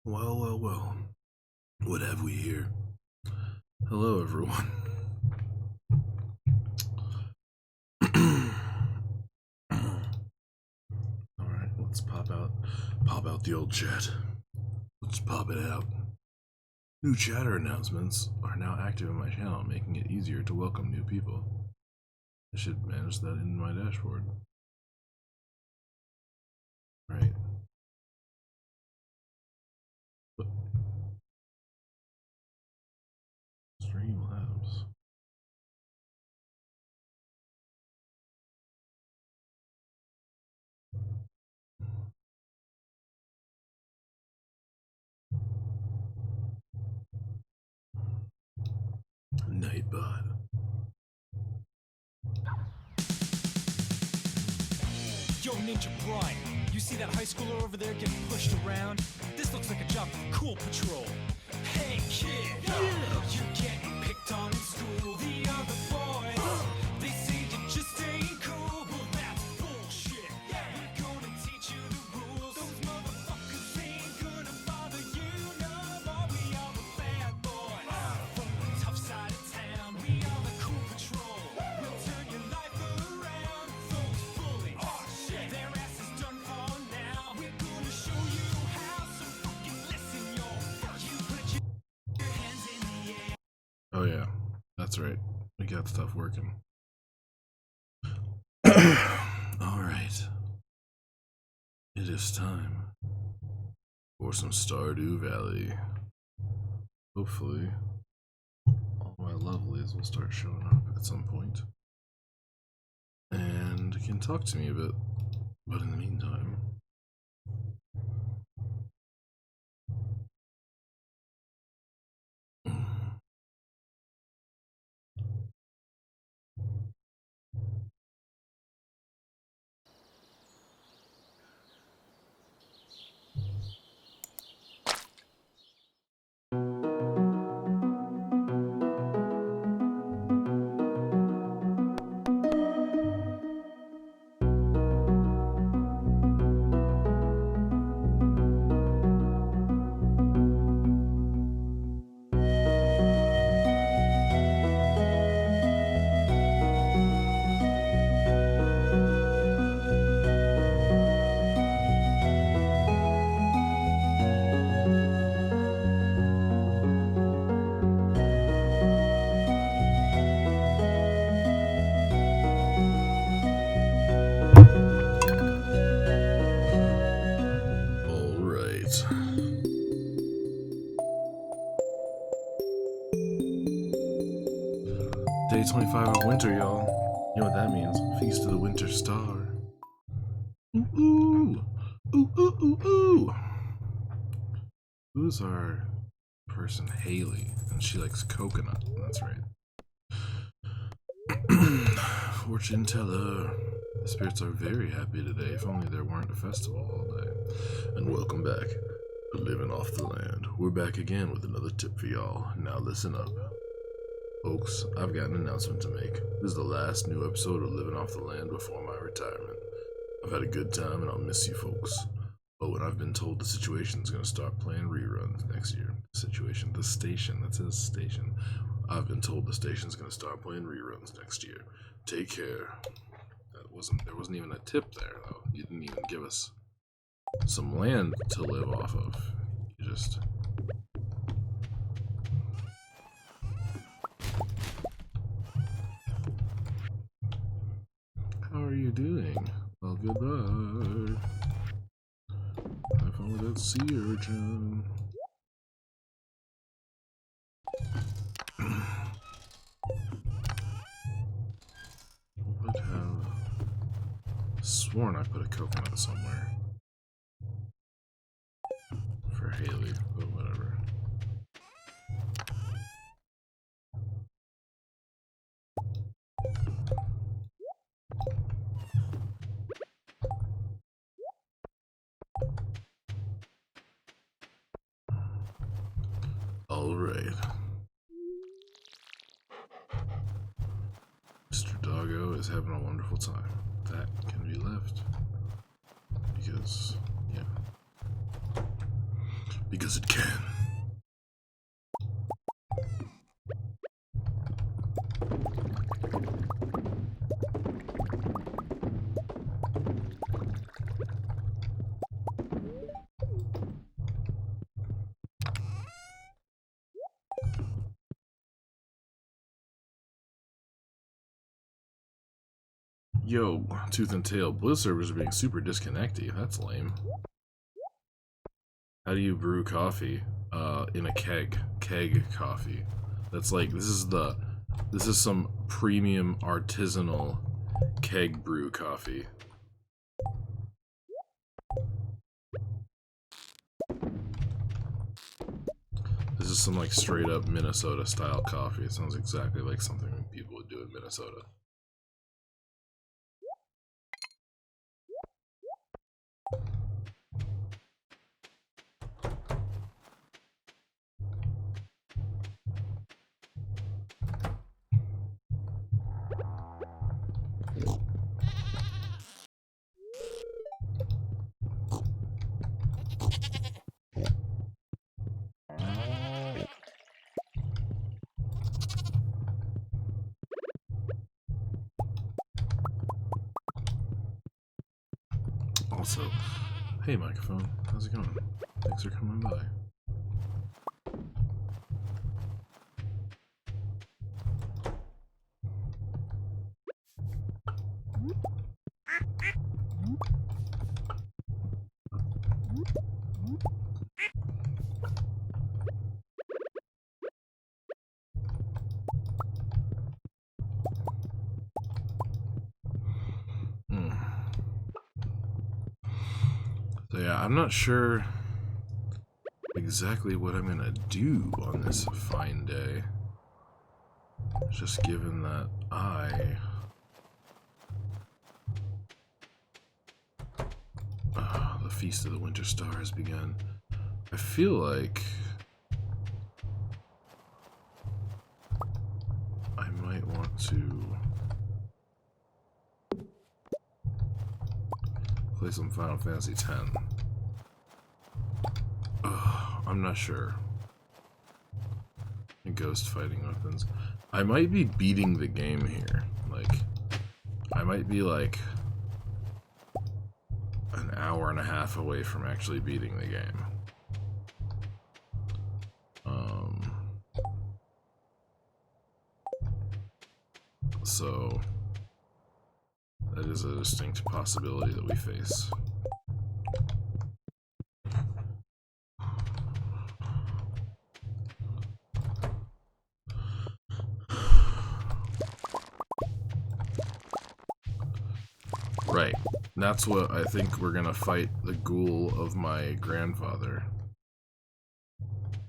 Well, well, well. What have we here? Hello, everyone. Alright, let's pop out the old chat. Let's pop it out. New chatter announcements are now active in my channel, making it easier to welcome new people. I should manage that in my dashboard. Right. Streamlabs. Nightbot. Yo, Ninja Brian, you see that high schooler over there getting pushed around? This looks like a job for the Cool Patrol. Hey, kid, you're getting picked on in school. The other boys, they say you just ain't cool. Well, that's bullshit. We're gonna teach you the rules. Those motherfuckers ain't gonna bother you no more. We are the bad boys from the tough side of town. We are the Cool Patrol. We'll turn your life around. Those bullies, their ass is done for now. We're gonna show you how. So fucking listen, you're first. You put your hands in the air. Oh yeah, that's right. We got stuff working. Alright. It is time for some Stardew Valley. Hopefully, all my lovelies will start showing up at some point and can talk to me a bit. But in the meantime, alright. Day 25 of winter, y'all. You know what that means? Feast of the Winter Star. Ooh, ooh, ooh, ooh, ooh, ooh. Who's our person? Haley, and she likes coconut. That's right. Fortune teller. The spirits are very happy today, if only there weren't a festival all day. And welcome back to Living Off the Land. We're back again with another tip for y'all. Now listen up. Folks, I've got an announcement to make. This is the last new episode of Living Off the Land before my retirement. I've had a good time and I'll miss you folks. Oh, and I've been told the station's gonna start playing reruns next year. The station, that says station. I've been told the station's gonna start playing reruns next year. Take care. There wasn't even a tip there though. You didn't even give us some land to live off of. You just How are you doing? Well, goodbye. Have fun with that sea urchin. What have sworn I put a coconut somewhere for Haley, but whatever. All right. Mr. Doggo is having a wonderful time. That can be left because, yeah. Because it can. Yo, Tooth and Tail, Bliss servers are being super disconnecty. That's lame. How do you brew coffee? In a keg. Keg coffee. That's like, this is some premium artisanal keg brew coffee. This is some like straight up Minnesota style coffee. It sounds exactly like something people would do in Minnesota. Also, hey microphone, how's it going? Thanks for coming by. So yeah, I'm not sure exactly what I'm gonna do on this fine day. Just given that the Feast of the Winter Star has begun. I feel like I might want to play some Final Fantasy X. I'm not sure. Ghost fighting weapons. I might be beating the game here. Like, I might be like an hour and a half away from actually beating the game. So that is a distinct possibility that we face. Right. That's what I think we're gonna fight the ghoul of my grandfather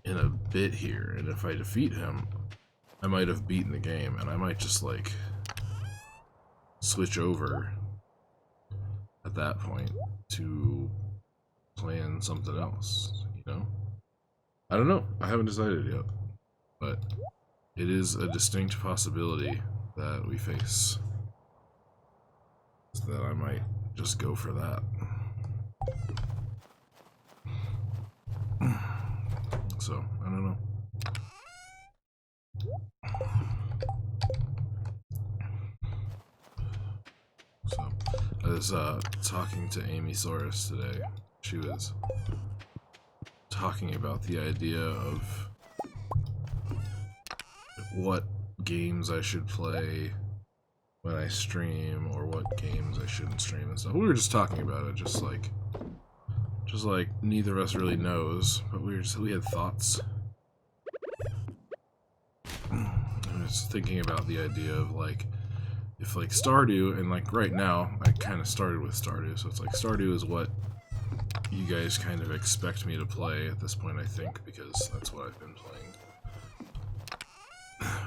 in a bit here, and if I defeat him, I might have beaten the game, and I might just like switch over at that point to playing something else, you know? I don't know. I haven't decided yet, but it is a distinct possibility that we face. So that I might just go for that. So, I don't know. So, I was talking to Amy Soros today. She was talking about the idea of what games I should play when I stream, or what games I shouldn't stream and stuff. We were just talking about it, just like neither of us really knows, but we had thoughts. I was thinking about the idea of like, if like Stardew, and like right now, I kind of started with Stardew, so it's like Stardew is what you guys kind of expect me to play at this point, I think, because that's what I've been playing.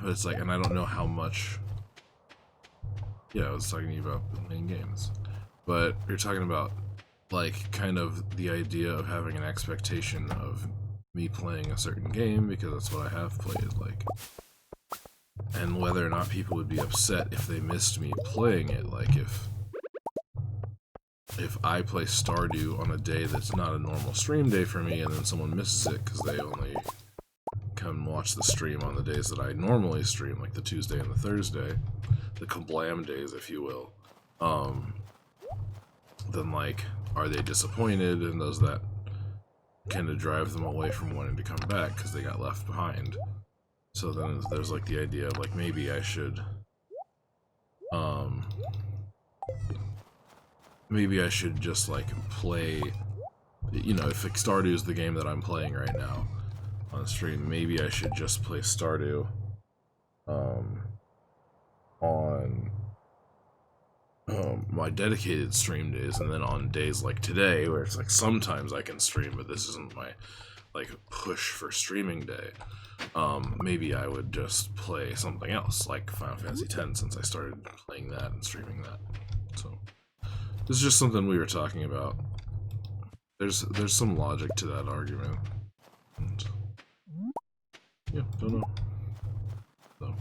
But it's like, and I don't know how much. Yeah, I was talking to you about playing games. But you're talking about, like, kind of the idea of having an expectation of me playing a certain game, because that's what I have played, like. And whether or not people would be upset if they missed me playing it, like, if if I play Stardew on a day that's not a normal stream day for me, and then someone misses it because they only come watch the stream on the days that I normally stream, like the Tuesday and the Thursday, the kablam days, if you will, then, like, are they disappointed, and does that kind of drive them away from wanting to come back because they got left behind? So then there's, like, the idea of, like, maybe I should, just, like, play, you know, if Stardew is the game that I'm playing right now on stream, maybe I should just play Stardew, on my dedicated stream days, and then on days like today, where it's like sometimes I can stream, but this isn't my, like, push for streaming day, maybe I would just play something else, like Final Fantasy X, since I started playing that and streaming that. So this is just something we were talking about. There's some logic to that argument. And yeah, don't know. So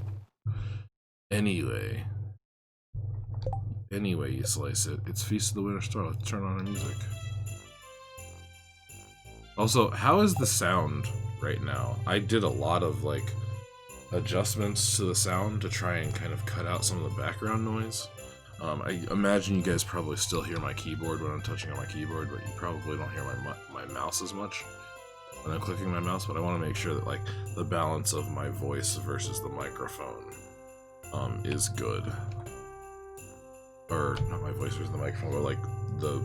anyway, you slice it. It's Feast of the Winter Star. Let's turn on our music. Also, how is the sound right now? I did a lot of, like, adjustments to the sound to try and kind of cut out some of the background noise. I imagine you guys probably still hear my keyboard when I'm touching on my keyboard, but you probably don't hear my mouse as much when I'm clicking my mouse. But I want to make sure that, like, the balance of my voice versus the microphone is good. Or not my voice versus the microphone, but, like, the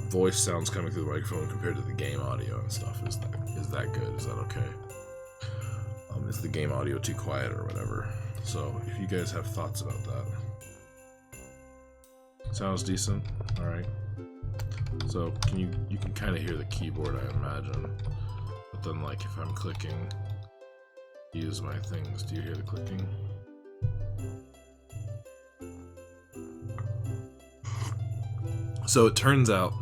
voice sounds coming through the microphone compared to the game audio and stuff. Is that good? Is that okay? Is the game audio too quiet or whatever? So if you guys have thoughts about that. Sounds decent. All right. So you can kind of hear the keyboard, I imagine. But then, like, if I'm clicking, use my things. Do you hear the clicking? So it turns out,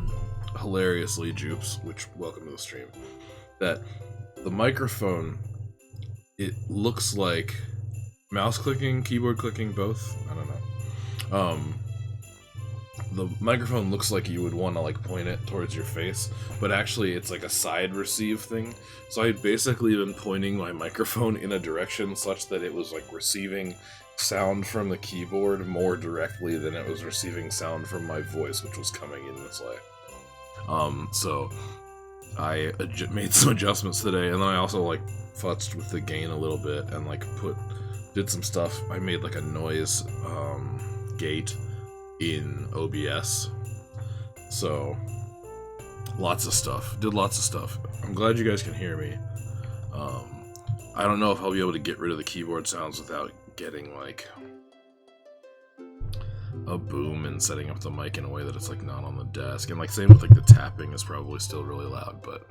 hilariously, Jupes, which welcome to the stream, that the microphone, it looks like mouse clicking, keyboard clicking, both. I don't know. The microphone looks like you would want to, like, point it towards your face, but actually it's like a side receive thing. So I had basically been pointing my microphone in a direction such that it was, like, receiving sound from the keyboard more directly than it was receiving sound from my voice, which was coming in this way. So I made some adjustments today, and then I also, like, futzed with the gain a little bit and, like, did some stuff. I made, like, a noise gate in OBS. So lots of stuff. Did lots of stuff. I'm glad you guys can hear me. I don't know if I'll be able to get rid of the keyboard sounds without getting, like, a boom and setting up the mic in a way that it's, like, not on the desk. And, like, same with, like, the tapping is probably still really loud, but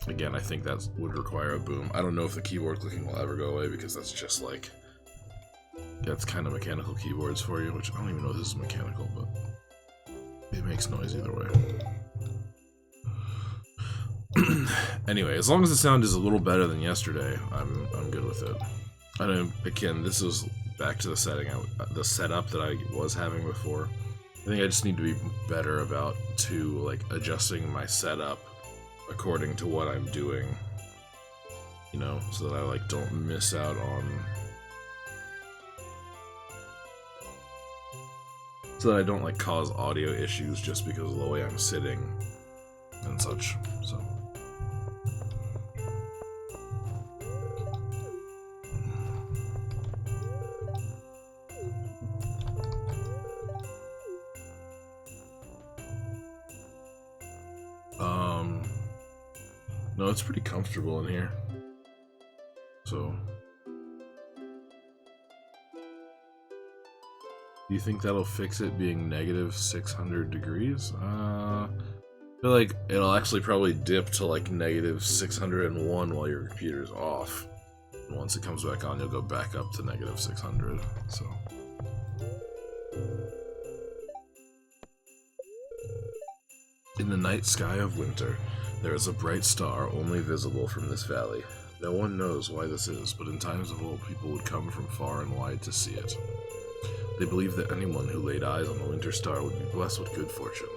again, I think that would require a boom. I don't know if the keyboard clicking will ever go away, because that's just, like, that's kind of mechanical keyboards for you, which I don't even know if this is mechanical, but it makes noise either way. Anyway, as long as the sound is a little better than yesterday, I'm good with it. And again, this is back to the setup that I was having before. I think I just need to be better about like, adjusting my setup according to what I'm doing, you know, so that I, like, don't miss out on, so that I don't, like, cause audio issues just because of the way I'm sitting and such. So no, it's pretty comfortable in here. So do you think that'll fix it being negative 600 degrees? I feel like it'll actually probably dip to, like, negative 601 while your computer's off. And once it comes back on, you'll go back up to negative 600. So in the night sky of winter, there is a bright star only visible from this valley. No one knows why this is, but in times of old, people would come from far and wide to see it. They believe that anyone who laid eyes on the Winter Star would be blessed with good fortune.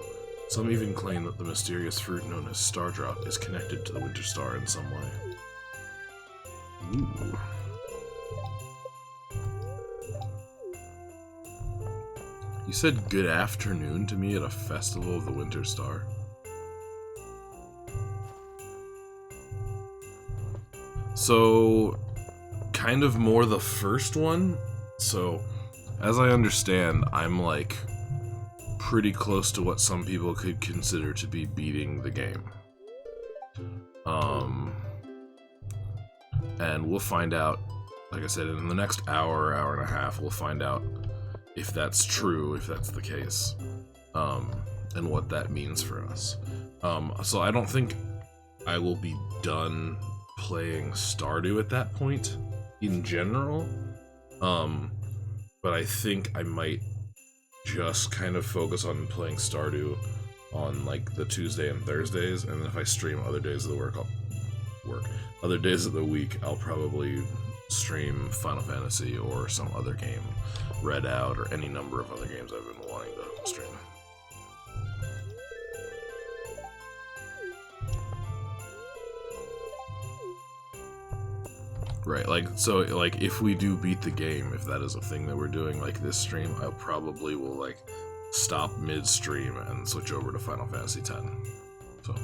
Some even claim that the mysterious fruit known as Stardrop is connected to the Winter Star in some way. Ooh. You said good afternoon to me at a festival of the Winter Star? So, kind of more the first one. So, as I understand, I'm like pretty close to what some people could consider to be beating the game. And we'll find out, like I said, in the next hour and a half, we'll find out if that's true, if that's the case, and what that means for us. So I don't think I will be done playing Stardew at that point, in general, but I think I might just kind of focus on playing Stardew on like the Tuesday and Thursdays, and then if I stream other days of the other days of the week, I'll probably stream Final Fantasy or some other game, Red Out, or any number of other games I've been wanting to stream. Right, like, so, like, if we do beat the game, if that is a thing that we're doing, like, this stream, I probably will, like, stop mid-stream and switch over to Final Fantasy X. So.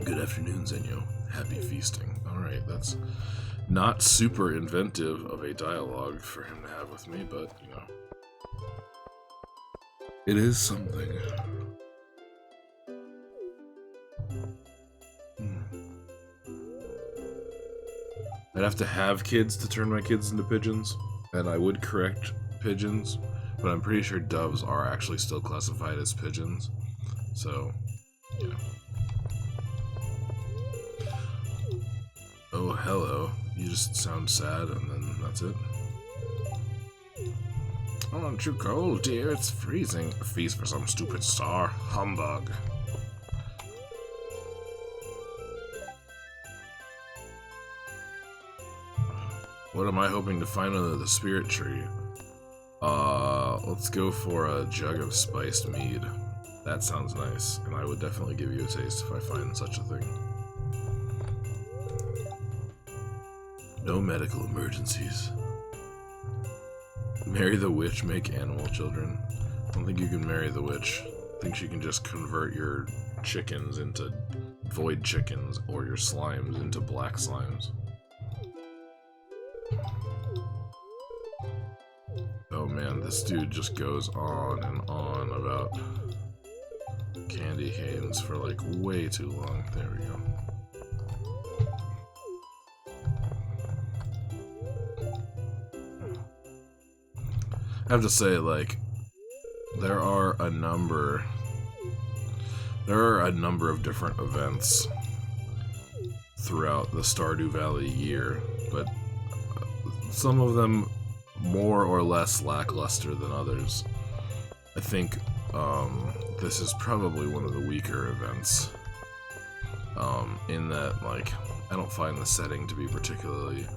Good afternoon, Zenyo. Happy feasting. Alright, that's not super inventive of a dialogue for him to have with me, but, you know. It is something. I'd have to have kids to turn my kids into pigeons, and I would correct pigeons, but I'm pretty sure doves are actually still classified as pigeons. So, yeah. Oh, hello. You just sound sad, and then that's it. Oh, aren't you cold, dear? It's freezing. A feast for some stupid star. Humbug. What am I hoping to find under the spirit tree? Let's go for a jug of spiced mead. That sounds nice, and I would definitely give you a taste if I find such a thing. No medical emergencies. Marry the witch, make animal children. I don't think you can marry the witch. I think she can just convert your chickens into void chickens or your slimes into black slimes. Oh man, this dude just goes on and on about candy canes for like way too long. There we go. I have to say, like, there are a number of different events throughout the Stardew Valley year, but some of them more or less lackluster than others. I think this is probably one of the weaker events, in that, like, I don't find the setting to be particularly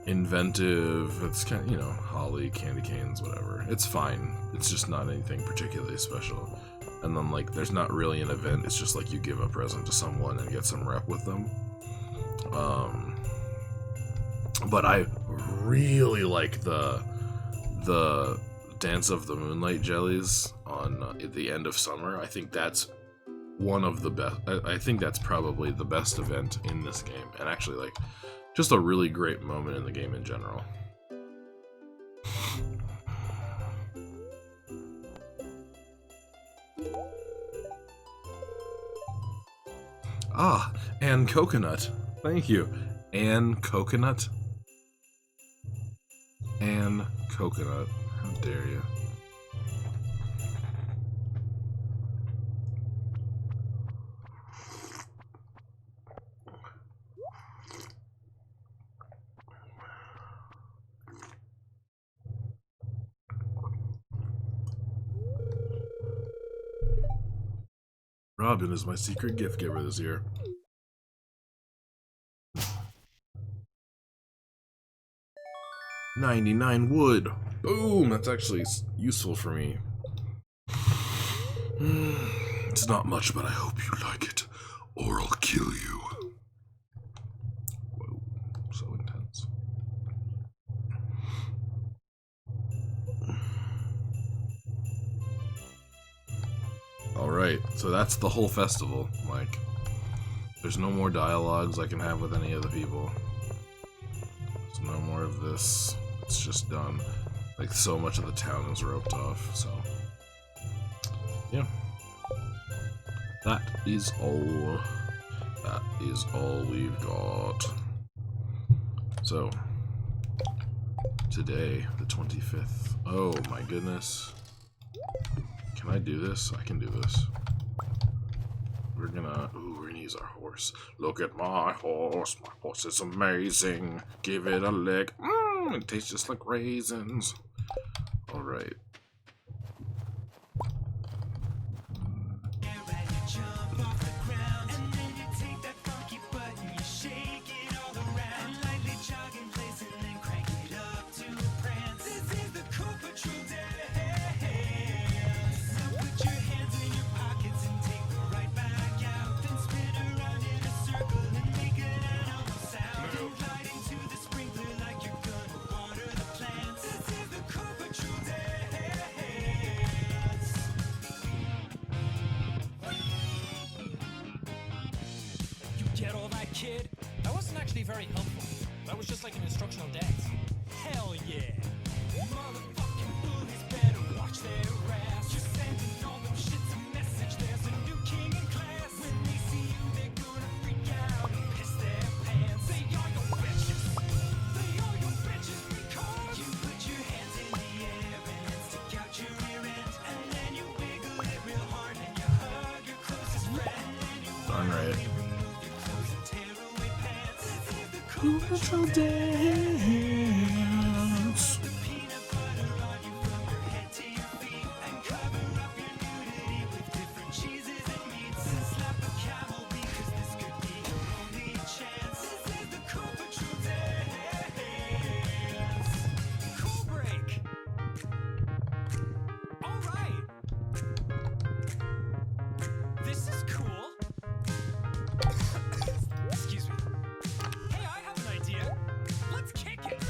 inventive. It's kind of, you know, holly, candy canes, whatever. It's fine. It's just not anything particularly special. And then, like, there's not really an event. It's just like you give a present to someone and get some rep with them. But I really like the Dance of the Moonlight jellies on at the end of summer. I think that's one of the best. I think that's probably the best event in this game, and actually, like, just a really great moment in the game in general. Ah, and coconut. Thank you. And coconut. And coconut. How dare you? Robin is my secret gift giver this year. 99 wood. Boom! That's actually useful for me. It's not much, but I hope you like it, or I'll kill you. Whoa, so intense. Alright, so that's the whole festival. Like, there's no more dialogues I can have with any of the people. There's no more of this. It's just done. Like, so much of the town is roped off, so... yeah. That is all. That is all we've got. So, today, the 25th. Oh my goodness. Can I do this? I can do this. We're gonna use our horse. Look at my horse. My horse is amazing. Give it a lick. It tastes just like raisins. Alright. Get all that, kid? That wasn't actually very helpful. That was just like an instructional dance. Hell yeah! Motherfucking bullies better watch their ass. You're sending all them shits a message. There's a new king in class. When they see you, they're gonna freak out and piss their pants. They are your bitches. They are your bitches because you put your hands in the air and then stick out your rear end. And then you wiggle it real hard and you hug your closest friend. And you Alright. Cool Patrol dance. Cool break. All right. This is cool. Excuse me. Hey, I have an idea. Let's kick it.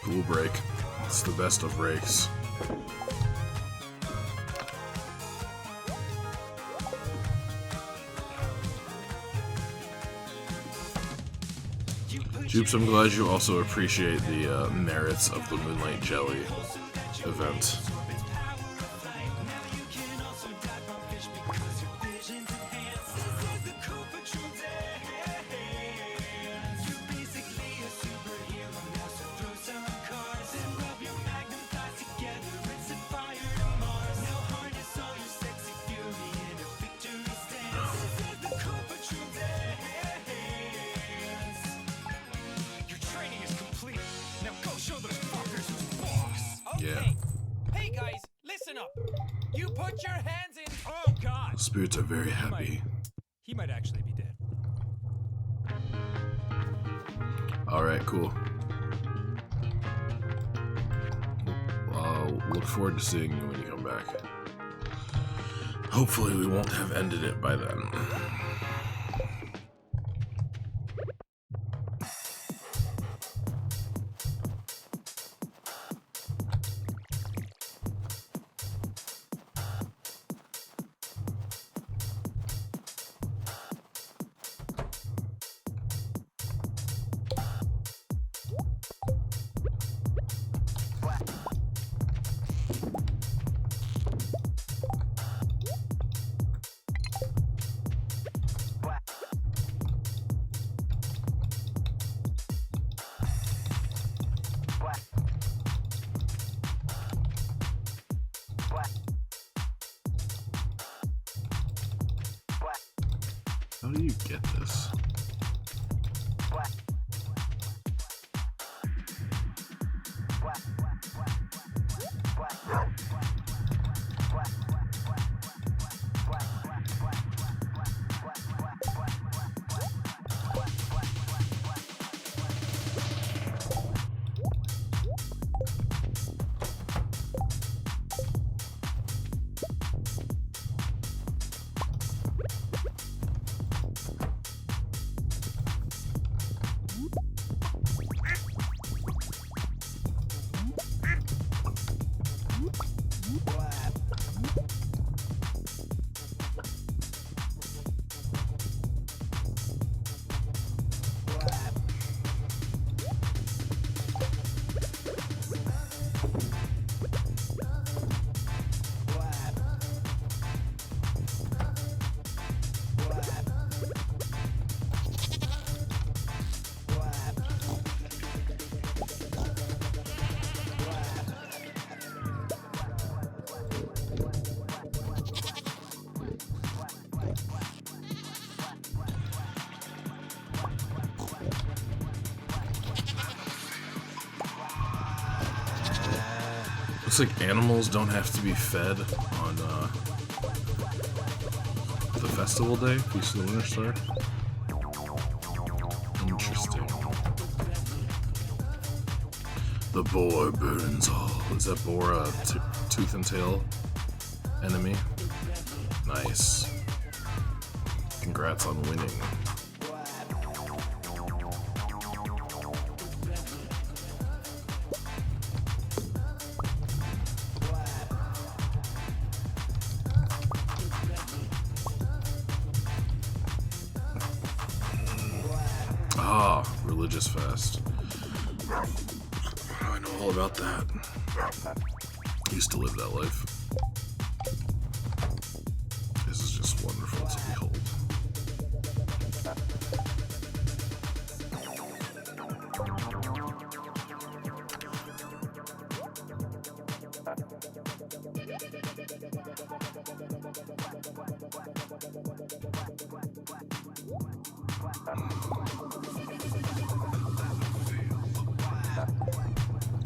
Cool break. It's the best of breaks. Jupes, I'm glad you also appreciate the merits of the Moonlight Jelly event. Okay. Hey guys, listen up. You put your hands in. Oh God. The spirits are very happy. He might actually be dead. Alright, cool. I'll look forward to seeing you when you come back. Hopefully we won't have ended it by then. How do you get this? like animals don't have to be fed on the festival day, Feast of the Winter Star. Interesting. The boar burns all. Is that boar a tooth and tail enemy? Nice. Congrats on winning. Ah, religious fast. I know all about that. Used to live that life. This is just wonderful to behold.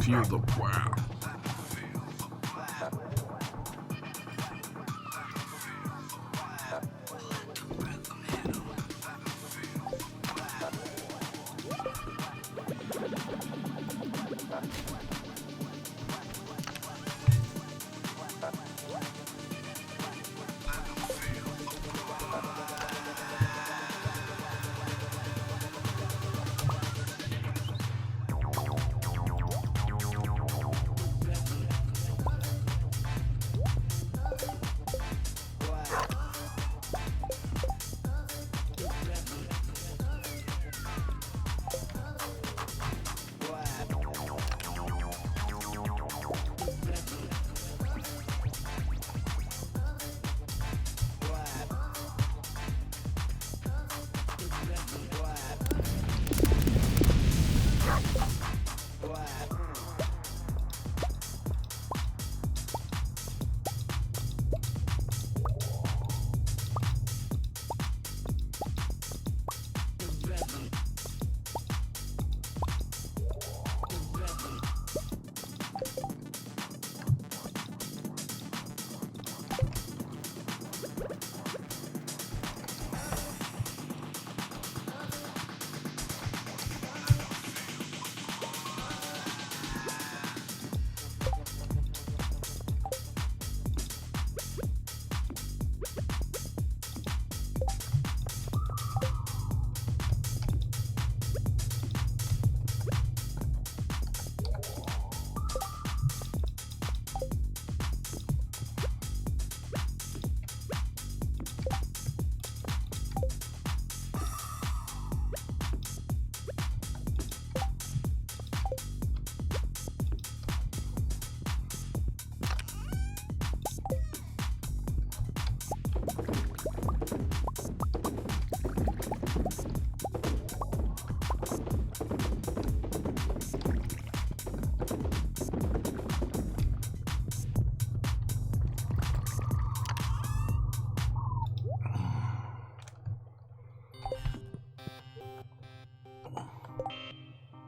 Feel the wow.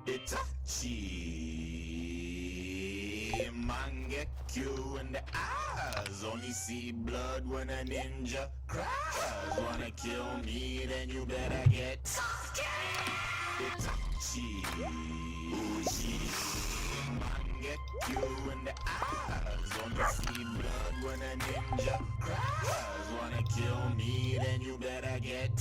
Itachi Mangekyu in the eyes. Only see blood when a ninja cries. Wanna kill me, then you better get Itachi Mangekyu in the eyes. Only see blood when a ninja cries. Wanna kill me, then you better get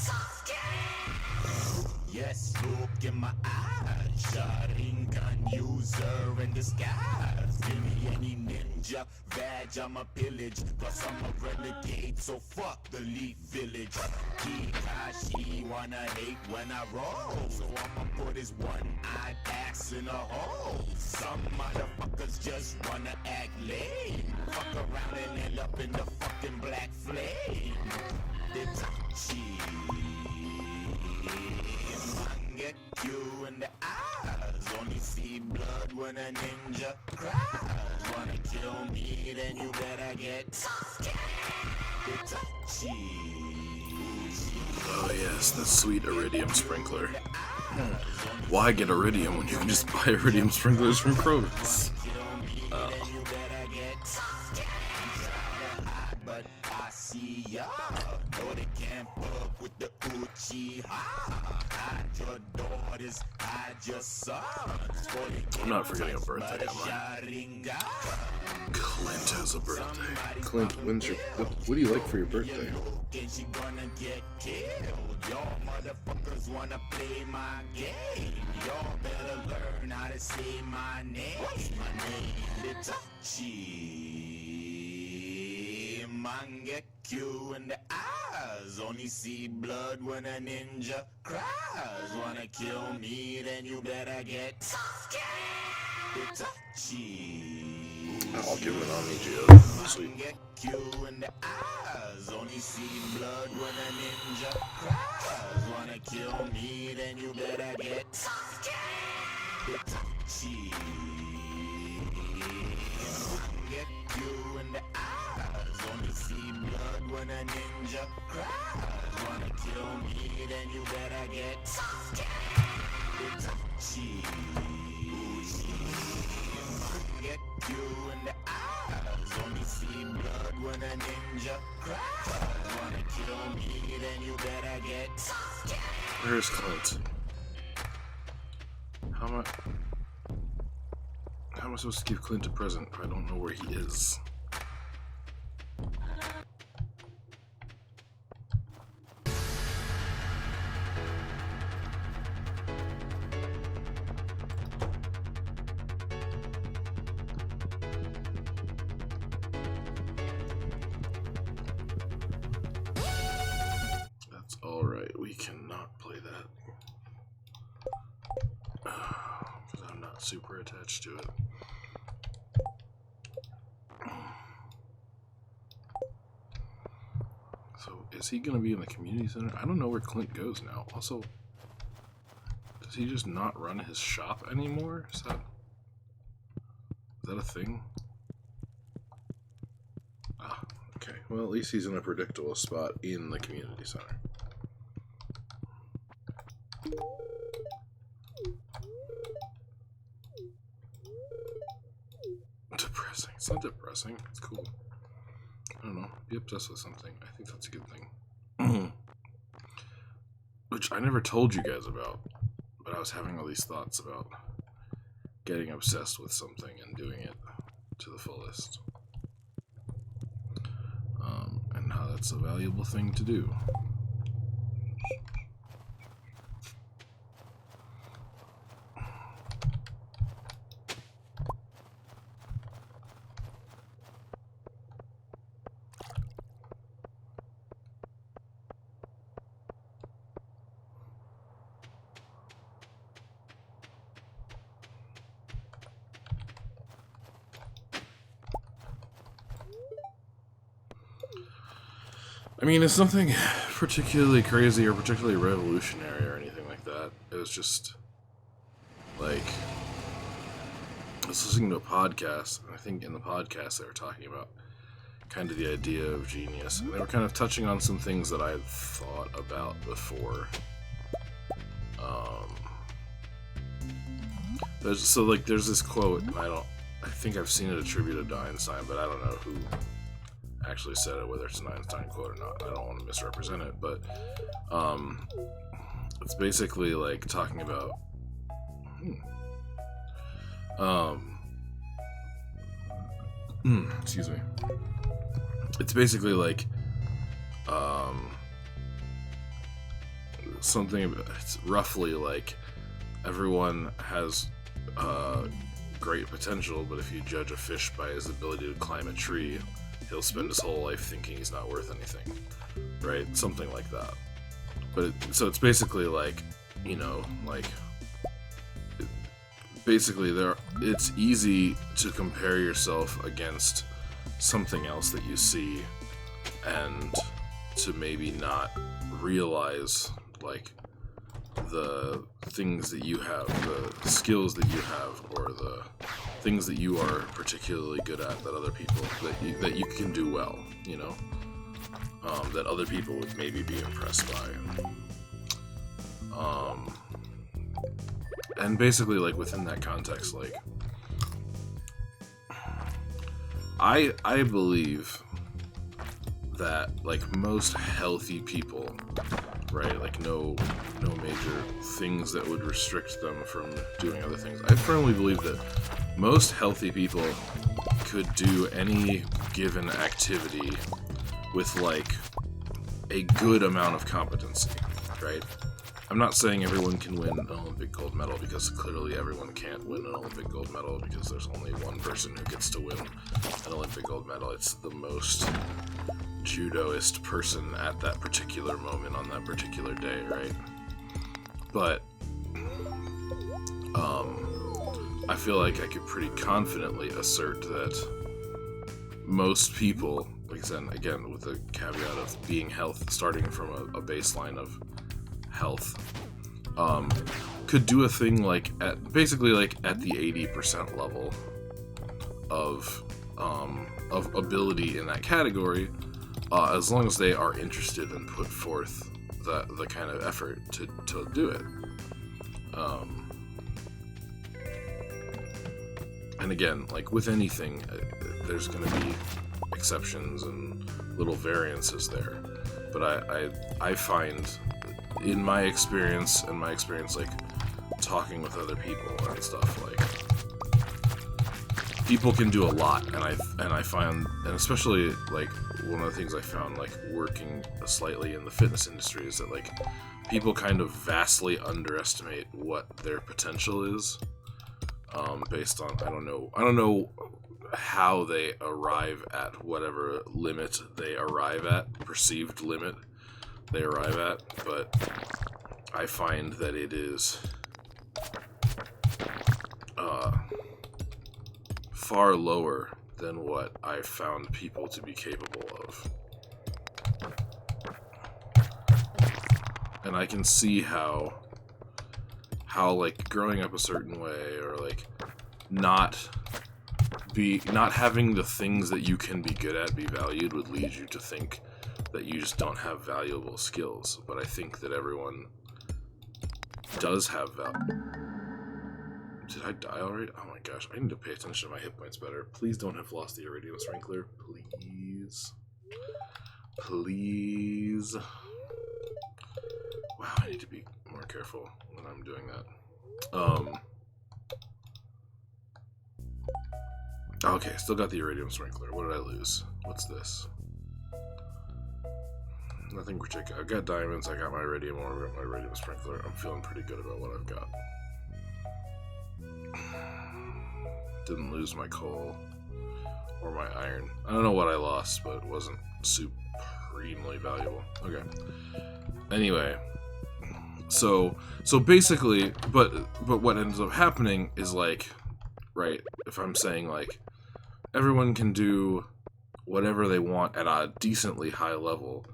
Yes, look in my eyes, Sharingan user in disguise. Give me any ninja badge, I'm a pillage. Plus I'm a renegade, so fuck the Leaf Village. Kikashi wanna hate when I roll, so I'ma put his one-eyed ass in a hole. Some motherfuckers just wanna act lame. Fuck around and end up in the fucking black flame. Itachi Get you in the eyes. Only see blood when a ninja cries. Wanna kill me, then you better get Itachi. Oh yes, the sweet iridium sprinkler. Why get iridium when you can just buy iridium sprinklers from Kroger's? up. No, they can't fuck with the Uchiha. Hide your daughters, hide your sons. I'm not forgetting a birthday, am I? Clint has a birthday. Clint, what do you like for your birthday? And she gonna get killed. Y'all motherfuckers wanna play my game. Y'all better learn how to say my name. What's my name? Itachi. Mangekyu in the eyes. Only see blood when a ninja cries. Wanna kill me, then you better get Itachi. I'll give it an Omni Geo. Sweet. Mangekyu in the eyes. Only see blood when a ninja cries. Wanna kill me, then you better get Itachi. Get you in the eyes. Only see blood when a ninja cries. Wanna kill me, then you better get Itachi. Get you in the eyes. Only see blood when a ninja cries. Wanna kill me, then you better get Where's Clint? How am I supposed to give Clint a present if I don't know where he is? That's alright, we cannot play that. Because I'm not super attached to it. So, is he going to be in the community center? I don't know where Clint goes now. Also, does he just not run his shop anymore? Is that a thing? Ah, okay. Well, at least he's in a predictable spot in the community center. Depressing. It's not depressing. It's cool. I don't know. Be obsessed with something. I think that's a good thing. Which I never told you guys about, but I was having all these thoughts about getting obsessed with something and doing it to the fullest. And how that's a valuable thing to do. I mean, it's nothing particularly crazy or particularly revolutionary or anything like that. It was just, like, I was listening to a podcast, and I think in the podcast they were talking about kind of the idea of genius. And they were kind of touching on some things that I had thought about before. There's this quote, and I think I've seen it attributed to Einstein, but I don't know who actually said it, whether it's an Einstein quote or not. I don't want to misrepresent it, but it's basically like talking about excuse me. It's basically like it's roughly like everyone has great potential, but if you judge a fish by his ability to climb a tree, he'll spend his whole life thinking he's not worth anything, right? Something like that. But so it's basically like, it's easy to compare yourself against something else that you see, and to maybe not realize like the things that you have, the skills that you have, or the things that you are particularly good at that other people that you can do well, that other people would maybe be impressed by. And basically, like, within that context, like, I believe that like most healthy people, right? Like no major things that would restrict them from doing other things. I firmly believe that most healthy people could do any given activity with like a good amount of competency, right? I'm not saying everyone can win an Olympic gold medal, because clearly everyone can't win an Olympic gold medal, because there's only one person who gets to win an Olympic gold medal. It's the most judoist person at that particular moment on that particular day, right? But I feel like I could pretty confidently assert that most people, like I said, again, with the caveat of being starting from a baseline of health, could do a thing like basically at the 80% level of ability in that category, as long as they are interested and put forth the kind of effort to do it. And again, like with anything, there's going to be exceptions and little variances there. But I find, in my experience, like talking with other people and stuff, like people can do a lot, and I find, and especially like one of the things I found like working slightly in the fitness industry is that like people kind of vastly underestimate what their potential is, based on I don't know how they arrive at whatever limit they arrive at, perceived limit they arrive at, but I find that it is far lower than what I found people to be capable of. And I can see how like growing up a certain way, or like not having the things that you can be good at be valued, would lead you to think that you just don't have valuable skills. But I think that everyone does have value. Did I die already? Oh my gosh, I need to pay attention to my hit points better. Please don't have lost the iridium sprinkler. Please. Please. Wow, I need to be more careful when I'm doing that. Okay, still got the iridium sprinkler. What did I lose? What's this? Nothing particular. I've got diamonds, I got my iridium ore, my iridium sprinkler. I'm feeling pretty good about what I've got. Didn't lose my coal or my iron. I don't know what I lost, but it wasn't supremely valuable. Okay. Anyway, so basically, but what ends up happening is like, right, if I'm saying like everyone can do whatever they want at a decently high level,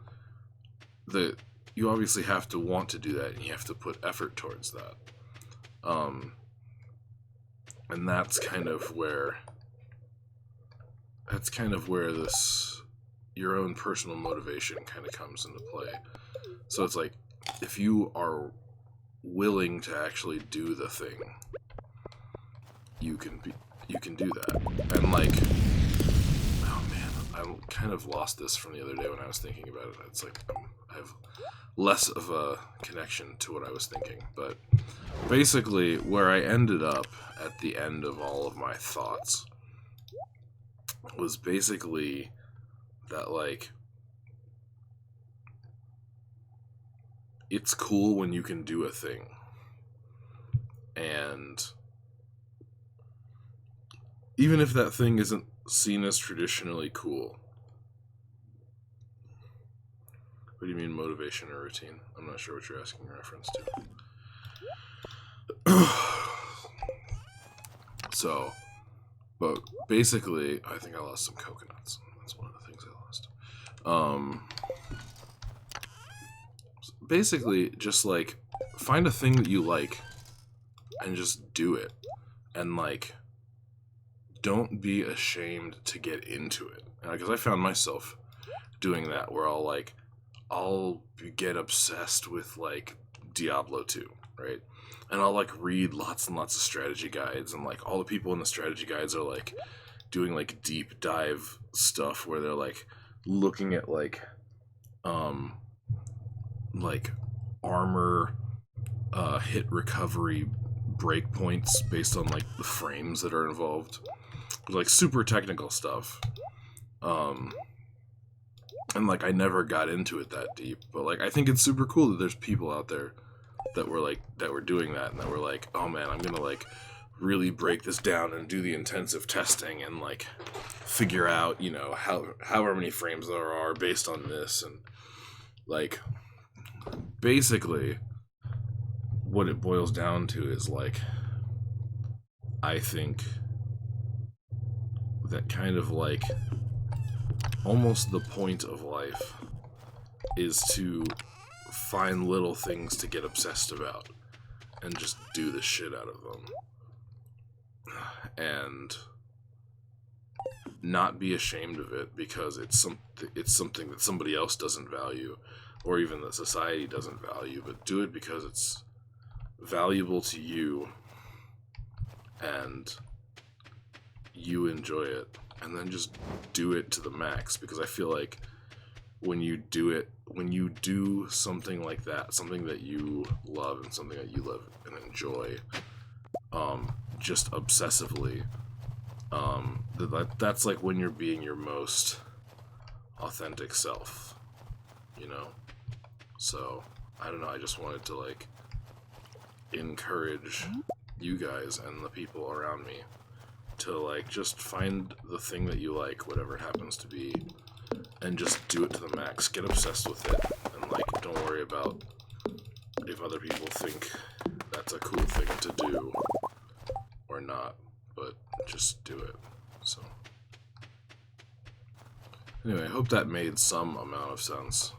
you obviously have to want to do that, and you have to put effort towards that. And that's kind of where your own personal motivation kind of comes into play. So it's like, if you are willing to actually do the thing, you can do that. And like, oh man, I kind of lost this from the other day when I was thinking about it. It's like I have less of a connection to what I was thinking. But basically, where I ended up at the end of all of my thoughts was basically that, like, it's cool when you can do a thing. And even if that thing isn't seen as traditionally cool. What do you mean, motivation or routine? I'm not sure what you're asking in reference to. So, but basically, I think I lost some coconuts. That's one of the things I lost. Basically, just like, find a thing that you like and just do it. And like, don't be ashamed to get into it. Because I found myself doing that, where I'll get obsessed with like Diablo 2, right? And I'll like read lots and lots of strategy guides, and like all the people in the strategy guides are like doing like deep dive stuff where they're like looking at like armor hit recovery breakpoints based on like the frames that are involved, like super technical stuff. And like I never got into it that deep, but like I think it's super cool that there's people out there that were doing that, and that were like, oh man, I'm gonna like really break this down and do the intensive testing and like figure out, you know, however many frames there are based on this. And like basically what it boils down to is like, I think that kind of like almost the point of life is to find little things to get obsessed about and just do the shit out of them. And not be ashamed of it because it's something that somebody else doesn't value, or even that society doesn't value, but do it because it's valuable to you and you enjoy it, and then just do it to the max. Because I feel like when you do something like that, something that you love and something that you live and enjoy, just obsessively, that's like when you're being your most authentic self, you know? So, I don't know, I just wanted to like encourage you guys and the people around me to like just find the thing that you like, whatever it happens to be, and just do it to the max. Get obsessed with it, and like don't worry about if other people think that's a cool thing to do or not, but just do it. So anyway, I hope that made some amount of sense.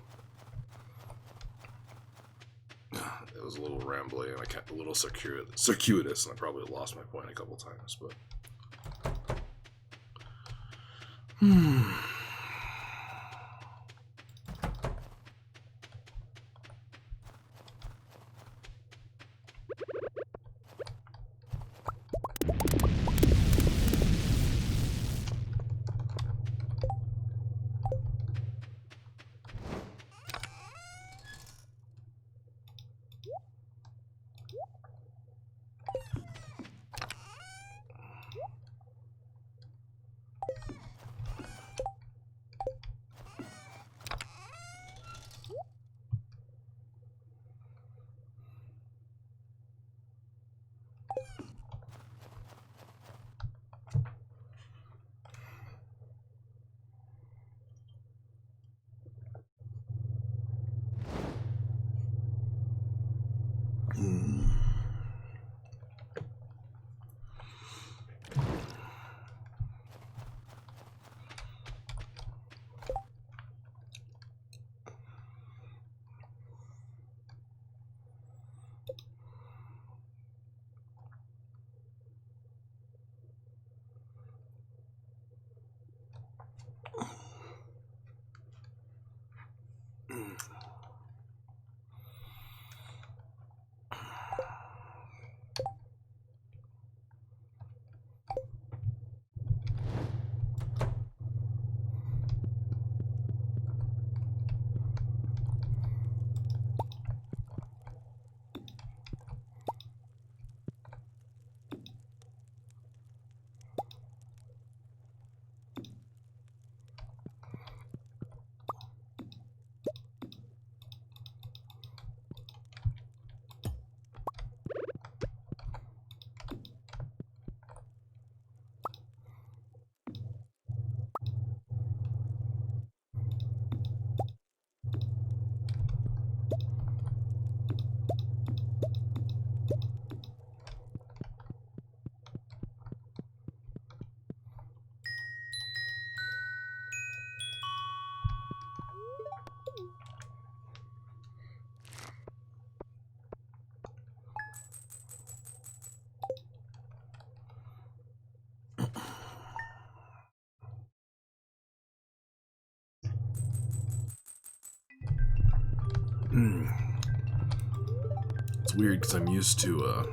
It was a little rambly and a little circuitous, and I probably lost my point a couple times, but it's weird because I'm used to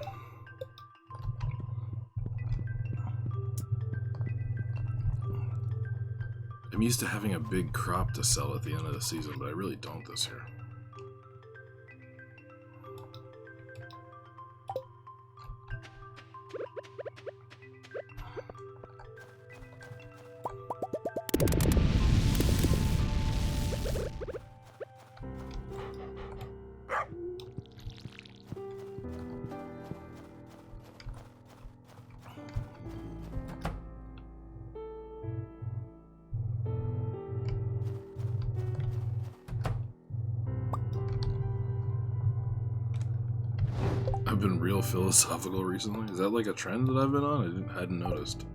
I'm used to having a big crop to sell at the end of the season, but I really don't this year. I've been real philosophical recently. Is that like a trend that I've been on? I hadn't noticed.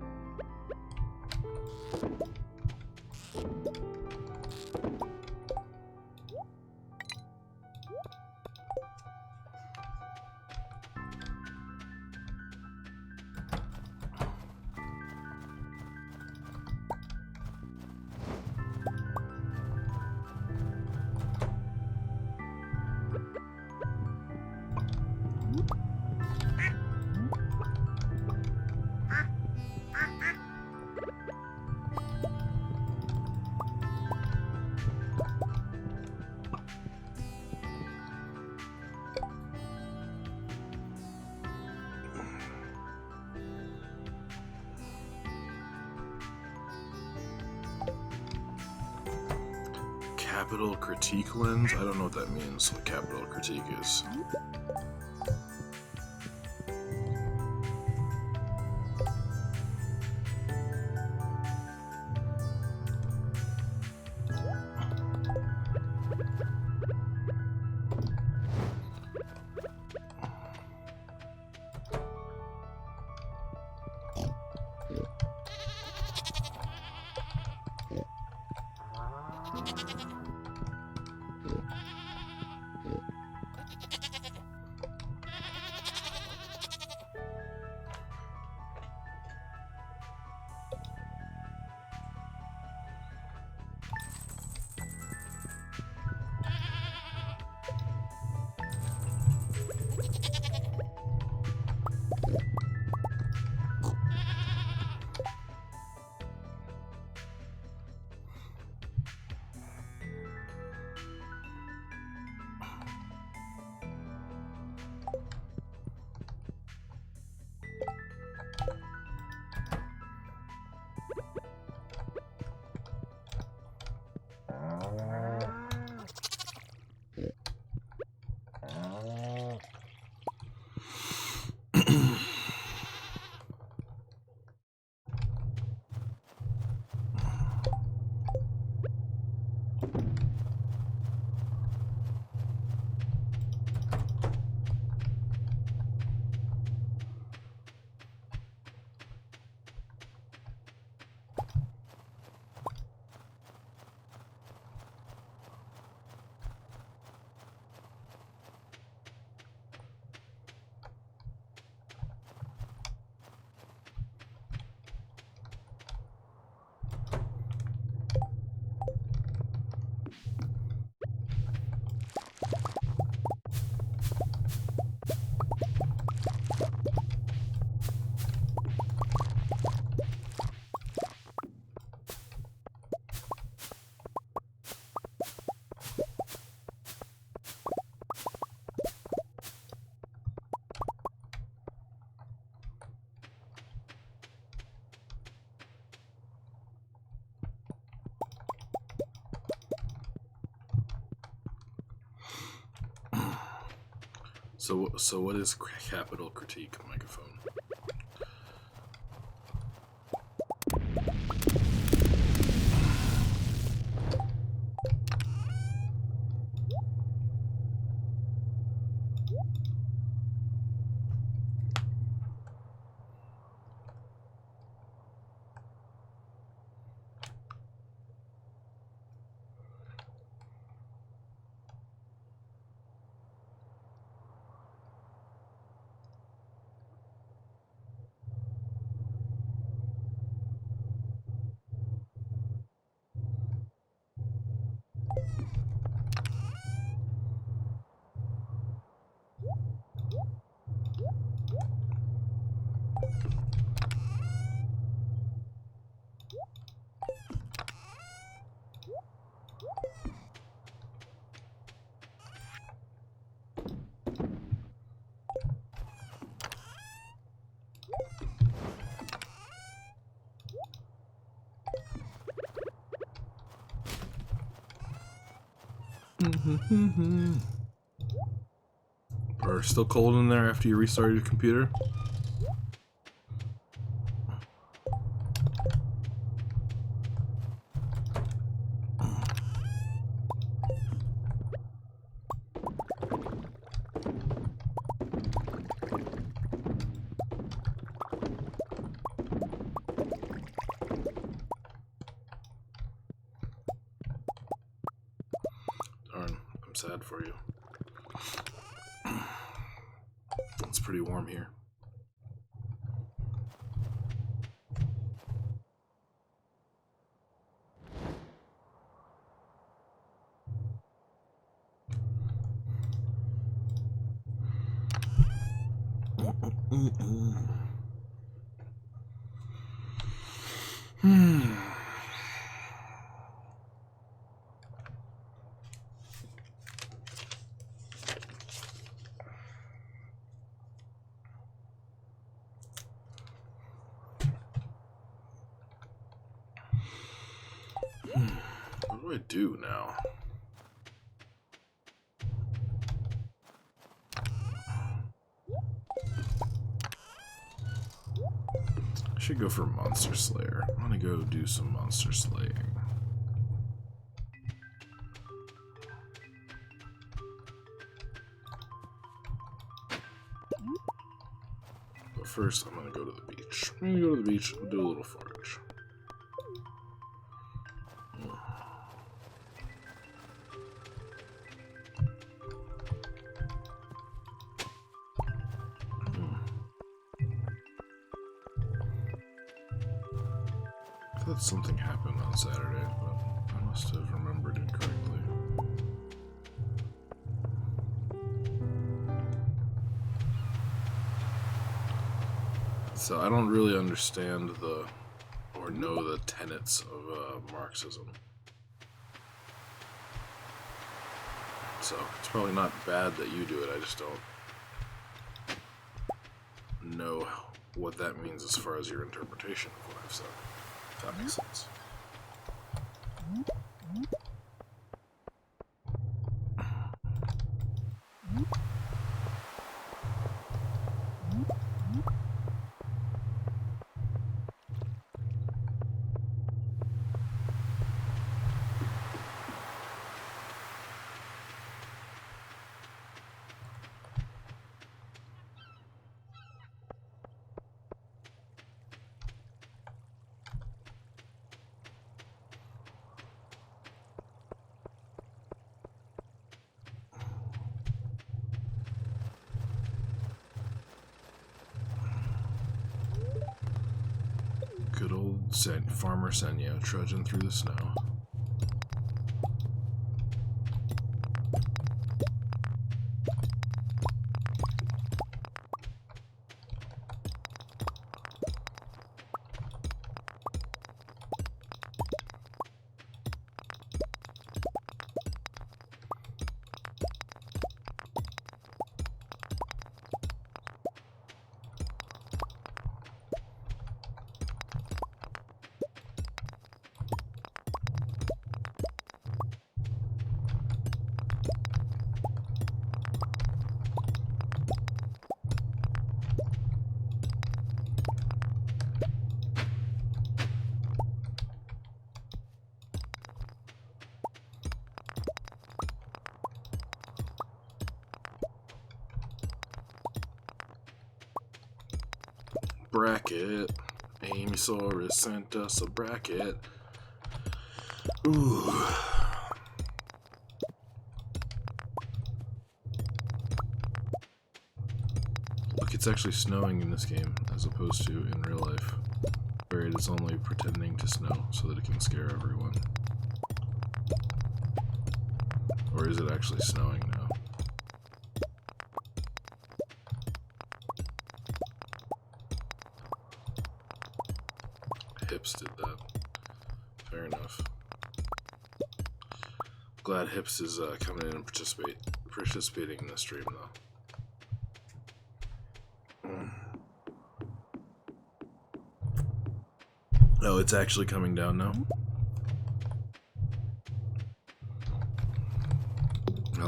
Capital critique lens? I don't know what that means, what capital critique is. So what is capital critique microphone? Are still cold in there after you restarted your computer? Darn, I'm sad for you. It's pretty warm here. What do I do now? I should go for Monster Slayer. I'm gonna go do some monster slaying. But first, I'm gonna go to the beach. I'm gonna go to the beach, we'll do a little forage. I thought something happened on Saturday, but I must have remembered incorrectly. So I don't really understand or know the tenets of Marxism. So it's probably not bad that you do it, I just don't know what that means as far as your interpretation of what I've said. If that makes sense. Good old Farmer Senyo trudging through the snow. Bracket. Amysaurus sent us a bracket. Ooh. Look, it's actually snowing in this game, as opposed to in real life, where it is only pretending to snow so that it can scare everyone. Or is it actually snowing now? Hips did that. Fair enough. Glad Hips is coming in and participating in the stream, though. Oh, it's actually coming down now?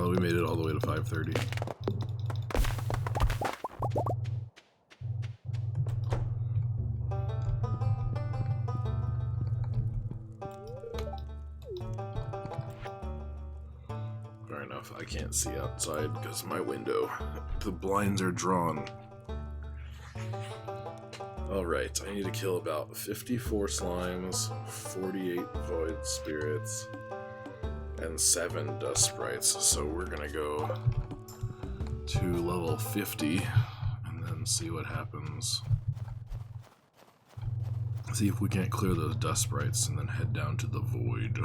Oh, we made it all the way to 5:30. Fair enough. I can't see outside because my window, the blinds are drawn. Alright, I need to kill about 54 slimes, 48 void spirits, and 7 dust sprites. So we're gonna go to level 50 and then see what happens. See if we can't clear those dust sprites and then head down to the void.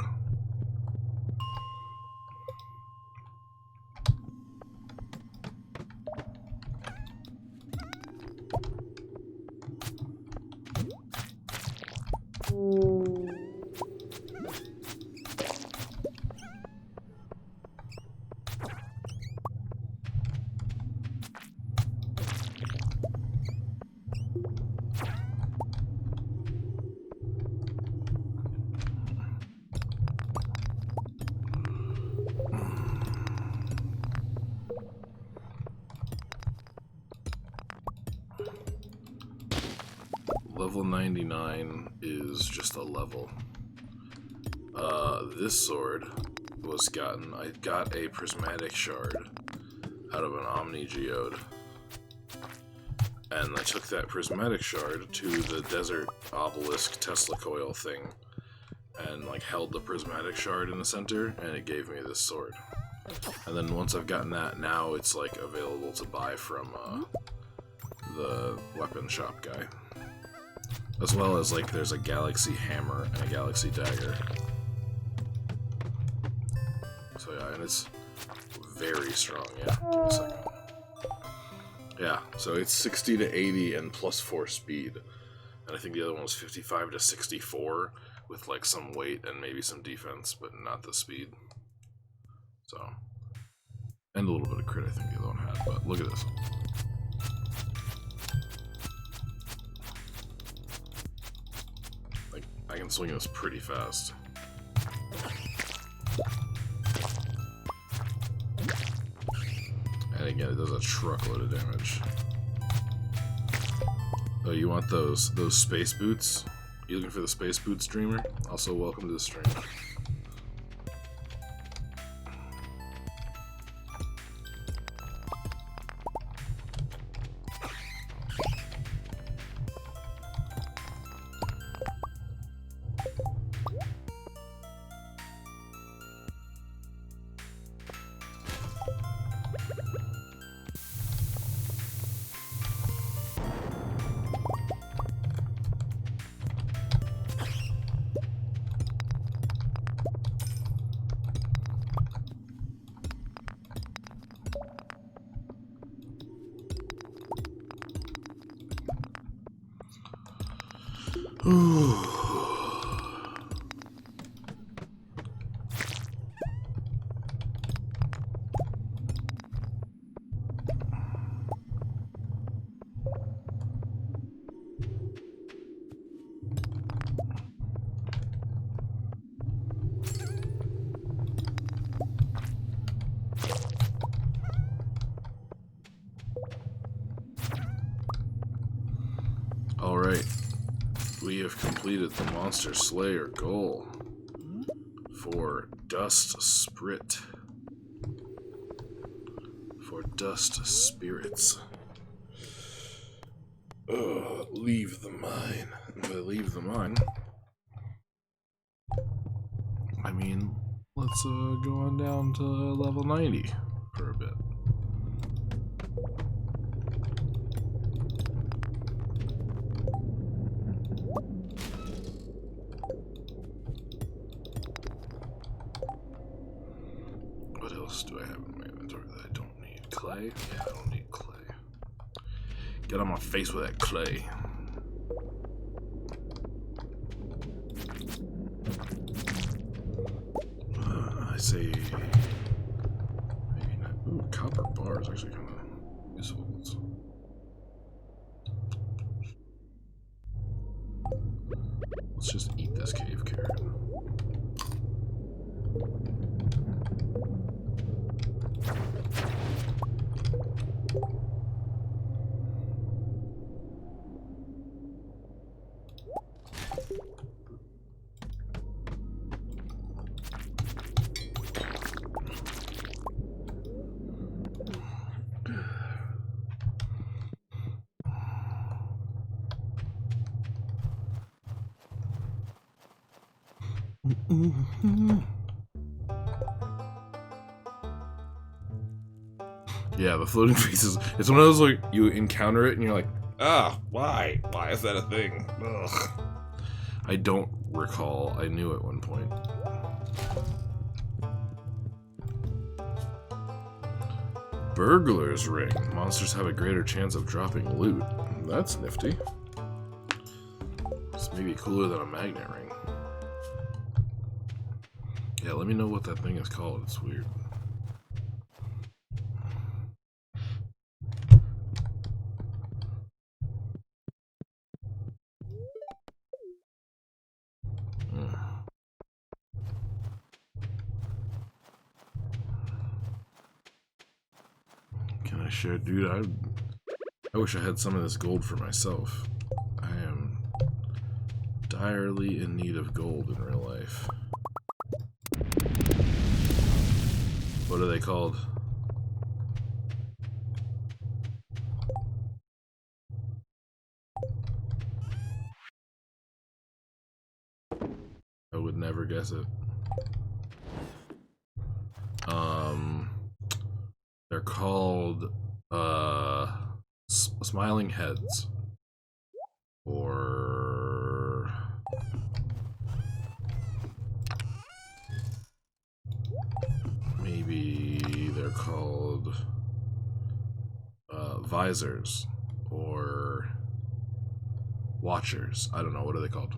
Level 99 is just a level. This sword was I got a prismatic shard out of an Omni Geode. And I took that prismatic shard to the desert obelisk Tesla coil thing and like held the prismatic shard in the center and it gave me this sword. And then once I've gotten that, now it's like available to buy from the weapon shop guy. As well as like there's a galaxy hammer and a galaxy dagger. So yeah, and it's very strong, yeah. Give me a second. Yeah, so it's 60 to 80 and plus 4 speed. And I think the other one was 55 to 64 with like some weight and maybe some defense, but not the speed. So, and a little bit of crit I think the other one had, but look at this. Like, I can swing this pretty fast. And again, it does a truckload of damage. Oh, you want those space boots? You looking for the space boots, streamer? Also, welcome to the stream. Alright, we have completed the Monster Slayer goal for Dust Sprit. For Dust Spirits. Leave the mine. If I leave the mine, I mean, let's go on down to level 90 for a bit. What else do I have in my inventory that I don't need? Clay? Yeah, I don't need clay. Get on my face with that clay. I say maybe not. Ooh, copper bar is actually kind of useful. Let's just eat this cave carrot. Yeah, the floating faces. It's one of those like you encounter it and you're like, ah, why? Why is that a thing? Ugh. I don't recall. I knew at one point. Burglar's ring. Monsters have a greater chance of dropping loot. That's nifty. It's maybe cooler than a magnet ring. Yeah, let me know what that thing is called. It's weird. Can I share? Dude, I wish I had some of this gold for myself. I am direly in need of gold in real life. What are they called? I would never guess it. They're called smiling heads, or maybe they're called visors or watchers. I don't know. What are they called?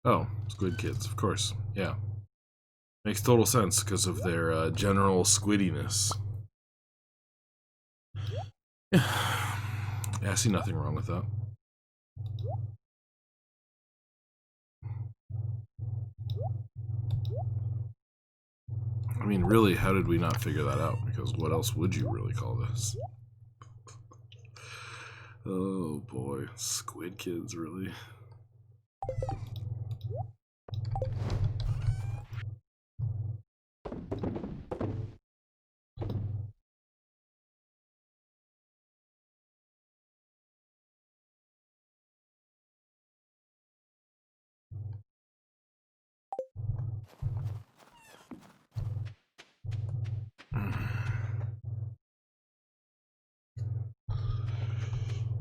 Oh, squid kids, of course. Yeah. Makes total sense because of their general squiddiness. Yeah, I see nothing wrong with that. I mean, really, how did we not figure that out? Because what else would you really call this? Oh boy, squid kids, really?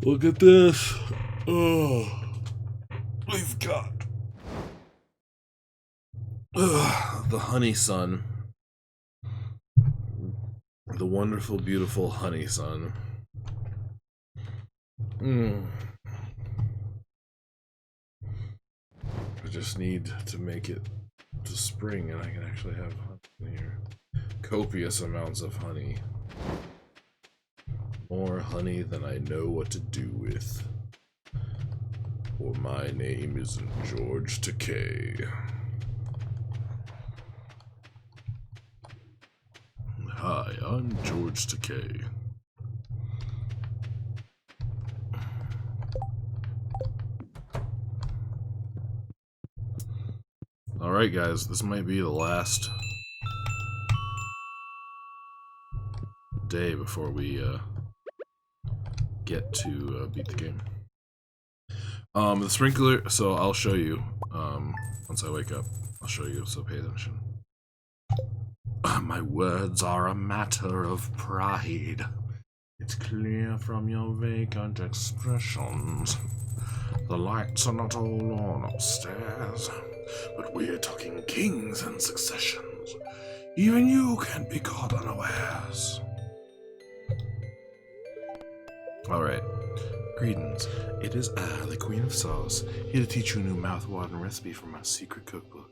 Look at this. Oh, we've got the honey sun. The wonderful, beautiful honey sun. I just need to make it to spring and I can actually have honey in here. Copious amounts of honey. More honey than I know what to do with. For my name isn't George Takei. Hi, I'm George Takei. Alright guys, this might be the last day before we get to beat the game. The sprinkler, so I'll show you once I wake up. I'll show you, so pay attention. My words are a matter of pride. It's clear from your vacant expressions. The lights are not all on upstairs, but we're talking kings and successions. Even you can't be caught unawares. Alright. Greetings. It is I, the Queen of Sauce, here to teach you a new mouth-watering recipe from my secret cookbook.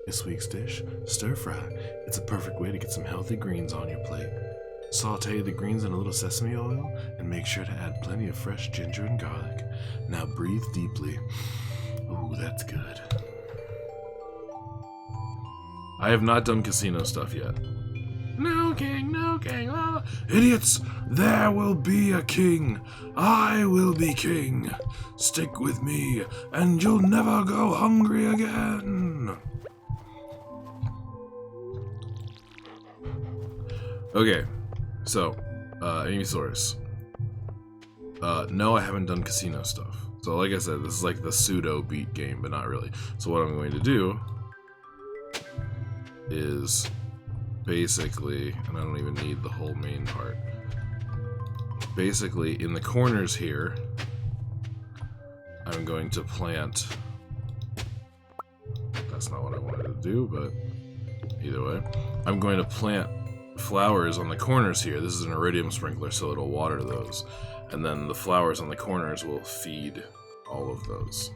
This week's dish, stir fry. It's a perfect way to get some healthy greens on your plate. Saute the greens in a little sesame oil, and make sure to add plenty of fresh ginger and garlic. Now breathe deeply. Ooh, that's good. I have not done casino stuff yet. No king, no king, oh. Idiots! There will be a king. I will be king. Stick with me, and you'll never go hungry again. Okay, So, Amy Source. No, I haven't done casino stuff. So like I said, this is like the pseudo beat game, but not really. So what I'm going to do is basically, and I don't even need the whole main part. Basically, in the corners here, I'm going to plant. That's not what I wanted to do, but either way, I'm going to plant flowers on the corners here. This is an iridium sprinkler, so it'll water those. And then the flowers on the corners will feed all of those.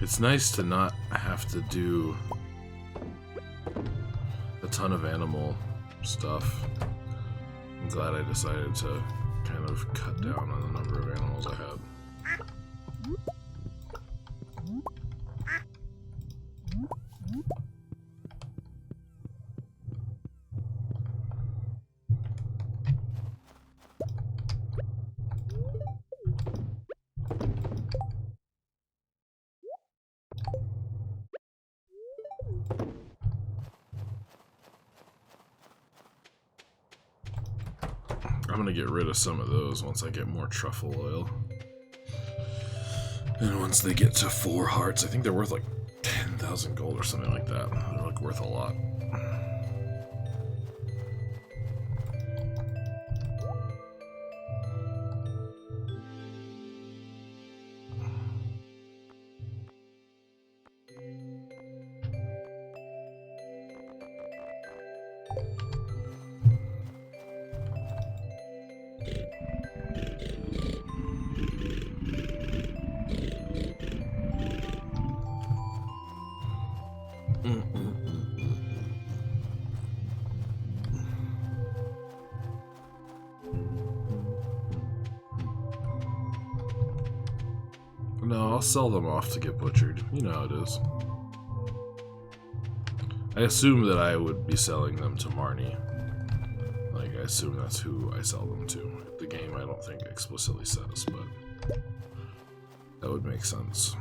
It's nice to not have to do a ton of animal stuff. I'm glad I decided to kind of cut down on the number of animals I had. I'm gonna get rid of some of those once I get more truffle oil. And once they get to 4 hearts, I think they're worth like 10,000 gold or something like that. They're like worth a lot. No, I'll sell them off to get butchered. You know how it is. I assume that I would be selling them to Marnie. Like, I assume that's who I sell them to. The game, I don't think explicitly says, but that would make sense.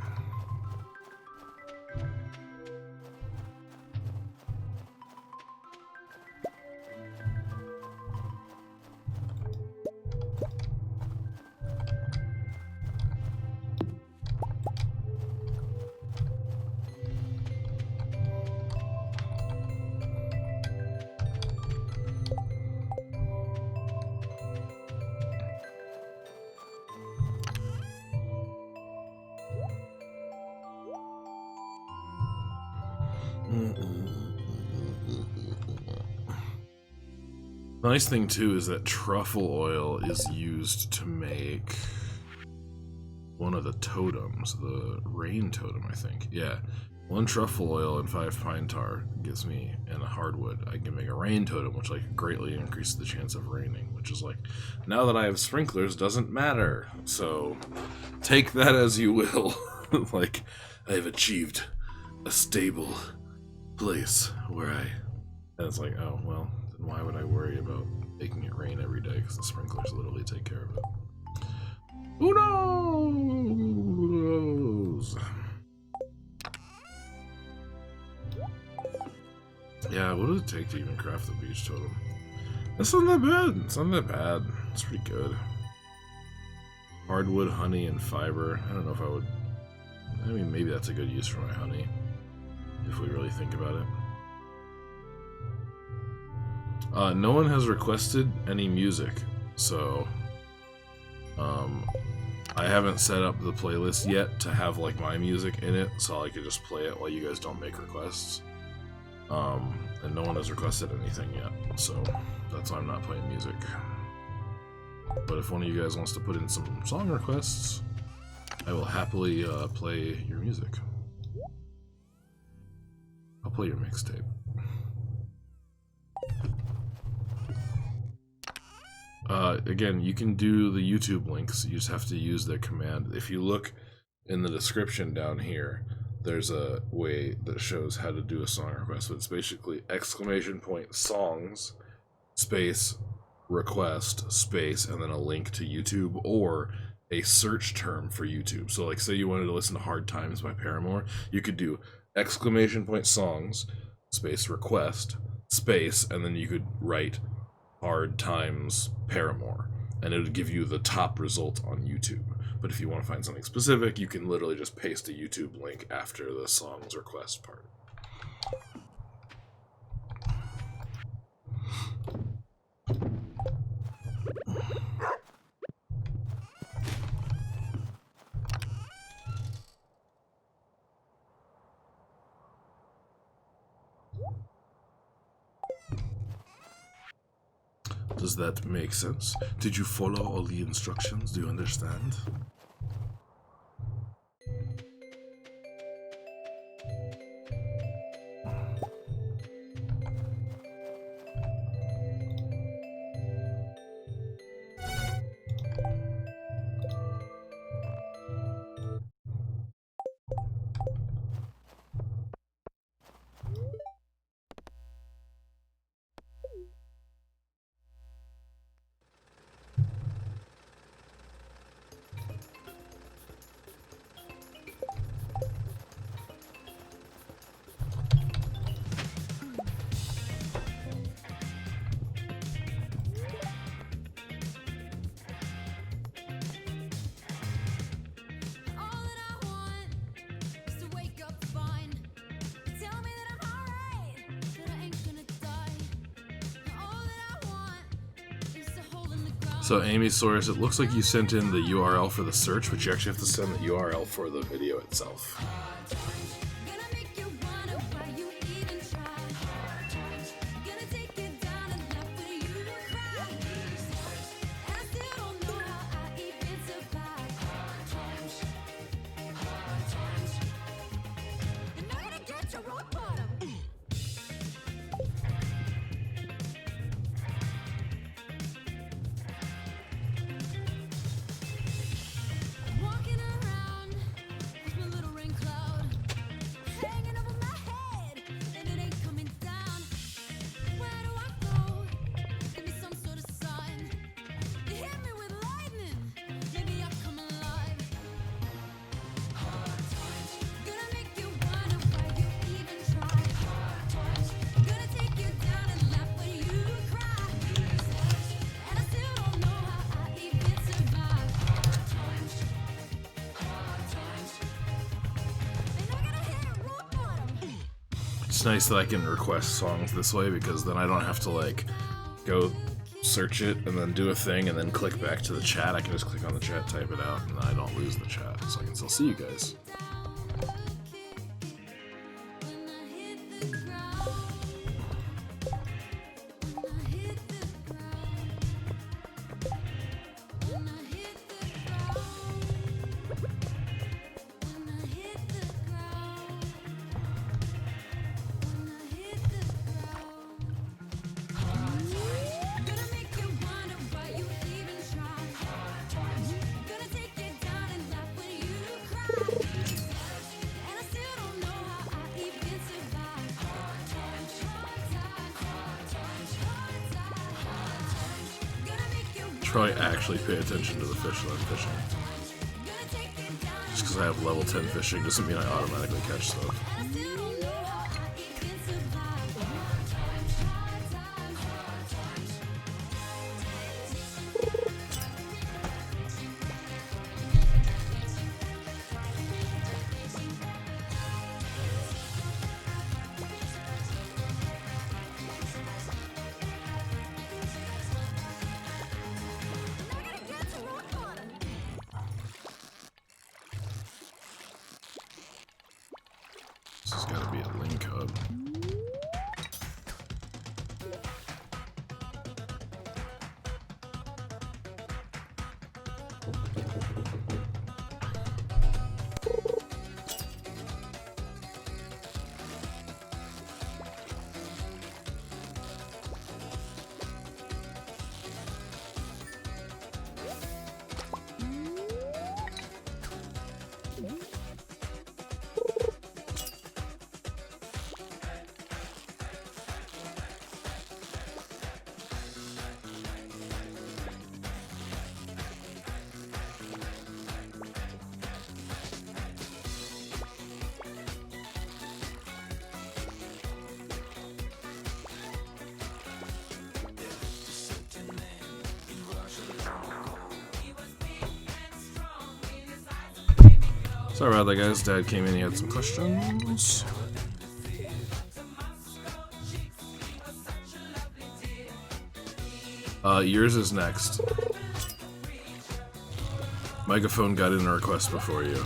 The nice thing too is that truffle oil is used to make one of the totems, the rain totem, I think. Yeah, 1 truffle oil and 5 pine tar gives me, and a hardwood, I can make a rain totem, which like greatly increases the chance of raining, which is like, now that I have sprinklers, doesn't matter. So take that as you will. Like, I have achieved a stable place where and it's like, oh, well, then why would I worry about making it rain every day? Because the sprinklers literally take care of it. Who knows? Yeah, what does it take to even craft the beach totem? It's not that bad. It's not that bad. It's pretty good. Hardwood, honey, and fiber. I don't know if I would... I mean, maybe that's a good use for my honey, if we really think about it. No one has requested any music, so... I haven't set up the playlist yet to have, like, my music in it, so I could just play it while you guys don't make requests. And no one has requested anything yet, so that's why I'm not playing music. But if one of you guys wants to put in some song requests, I will happily play your music. I'll play your mixtape. Again, you can do the YouTube links, you just have to use the command. If you look in the description down here, there's a way that shows how to do a song request, but it's basically !songs, space, request, space, and then a link to YouTube, or a search term for YouTube. So like, say you wanted to listen to Hard Times by Paramore, you could do !songs, space, request, space, and then you could write Hard Times Paramore, and it would give you the top result on YouTube. But if you want to find something specific, you can literally just paste a YouTube link after the song's request part. Does that make sense? Did you follow all the instructions? Do you understand? So Amy Soares, it looks like you sent in the URL for the search, but you actually have to send the URL for the video itself. It's nice that I can request songs this way, because then I don't have to like go search it and then do a thing and then click back to the chat. I can just click on the chat, type it out, and then I don't lose the chat, so I can still see you guys. Probably actually pay attention to the fish that I'm fishing. Just because I have level 10 fishing doesn't mean I automatically catch stuff. be a link hub. Sorry about that, guys. Dad came in, he had some questions. Yours is next. Microphone got in a request before you.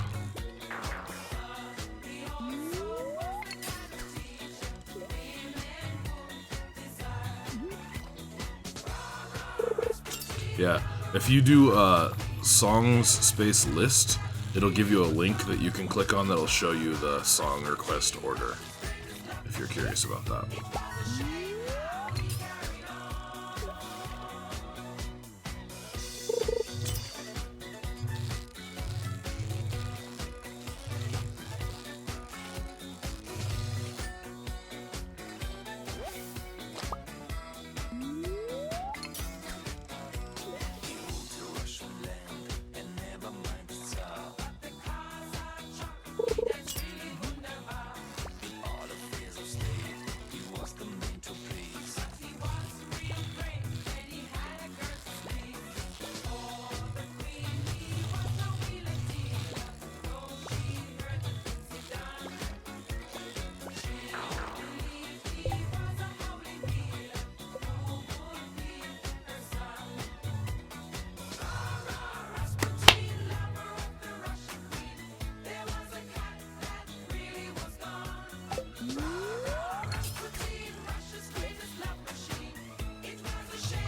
Yeah, if you do songs space list, it'll give you a link that you can click on that'll show you the song request order, if you're curious about that.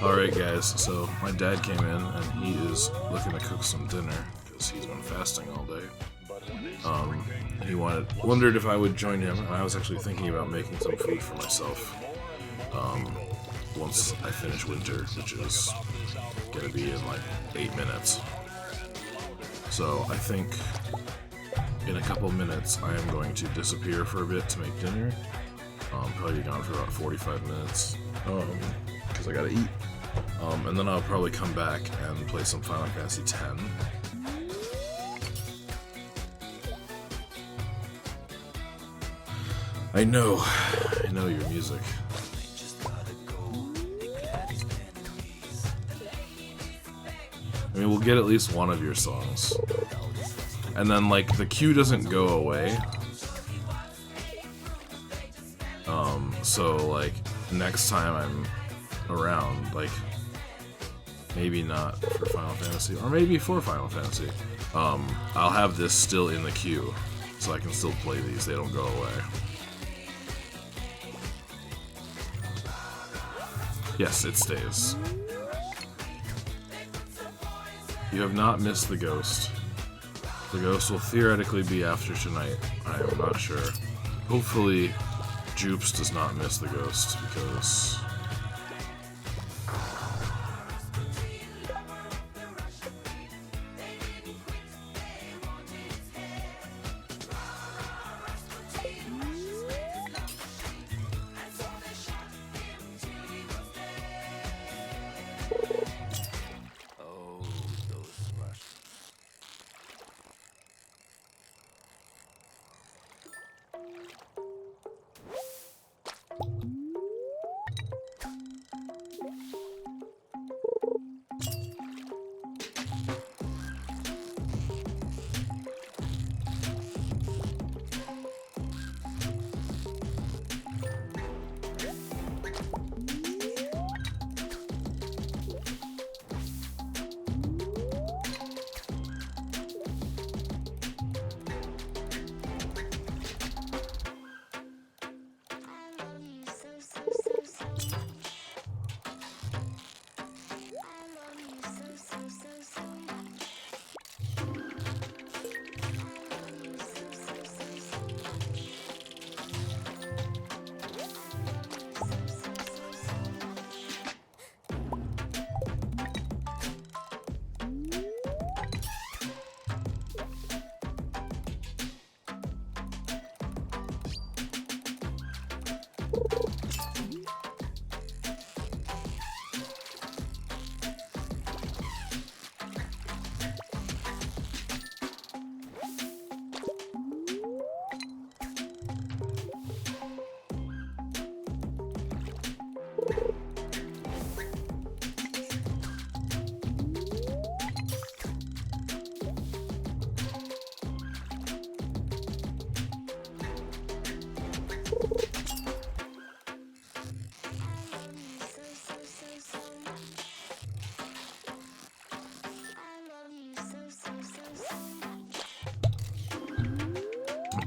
Alright guys, so my dad came in and he is looking to cook some dinner because he's been fasting all day. He wondered if I would join him, and I was actually thinking about making some food for myself once I finish winter, which is going to be in like 8 minutes. So I think in a couple minutes I am going to disappear for a bit to make dinner. Probably be gone for about 45 minutes because I gotta eat. And then I'll probably come back and play some Final Fantasy X. I know your music. I mean, we'll get at least one of your songs. And then, like, the queue doesn't go away. So, like, next time I'm around, like, maybe not for Final Fantasy, or maybe for Final Fantasy, I'll have this still in the queue, so I can still play these, they don't go away. Yes, it stays. You have not missed the ghost. The ghost will theoretically be after tonight, I am not sure. Hopefully, Jupes does not miss the ghost, because...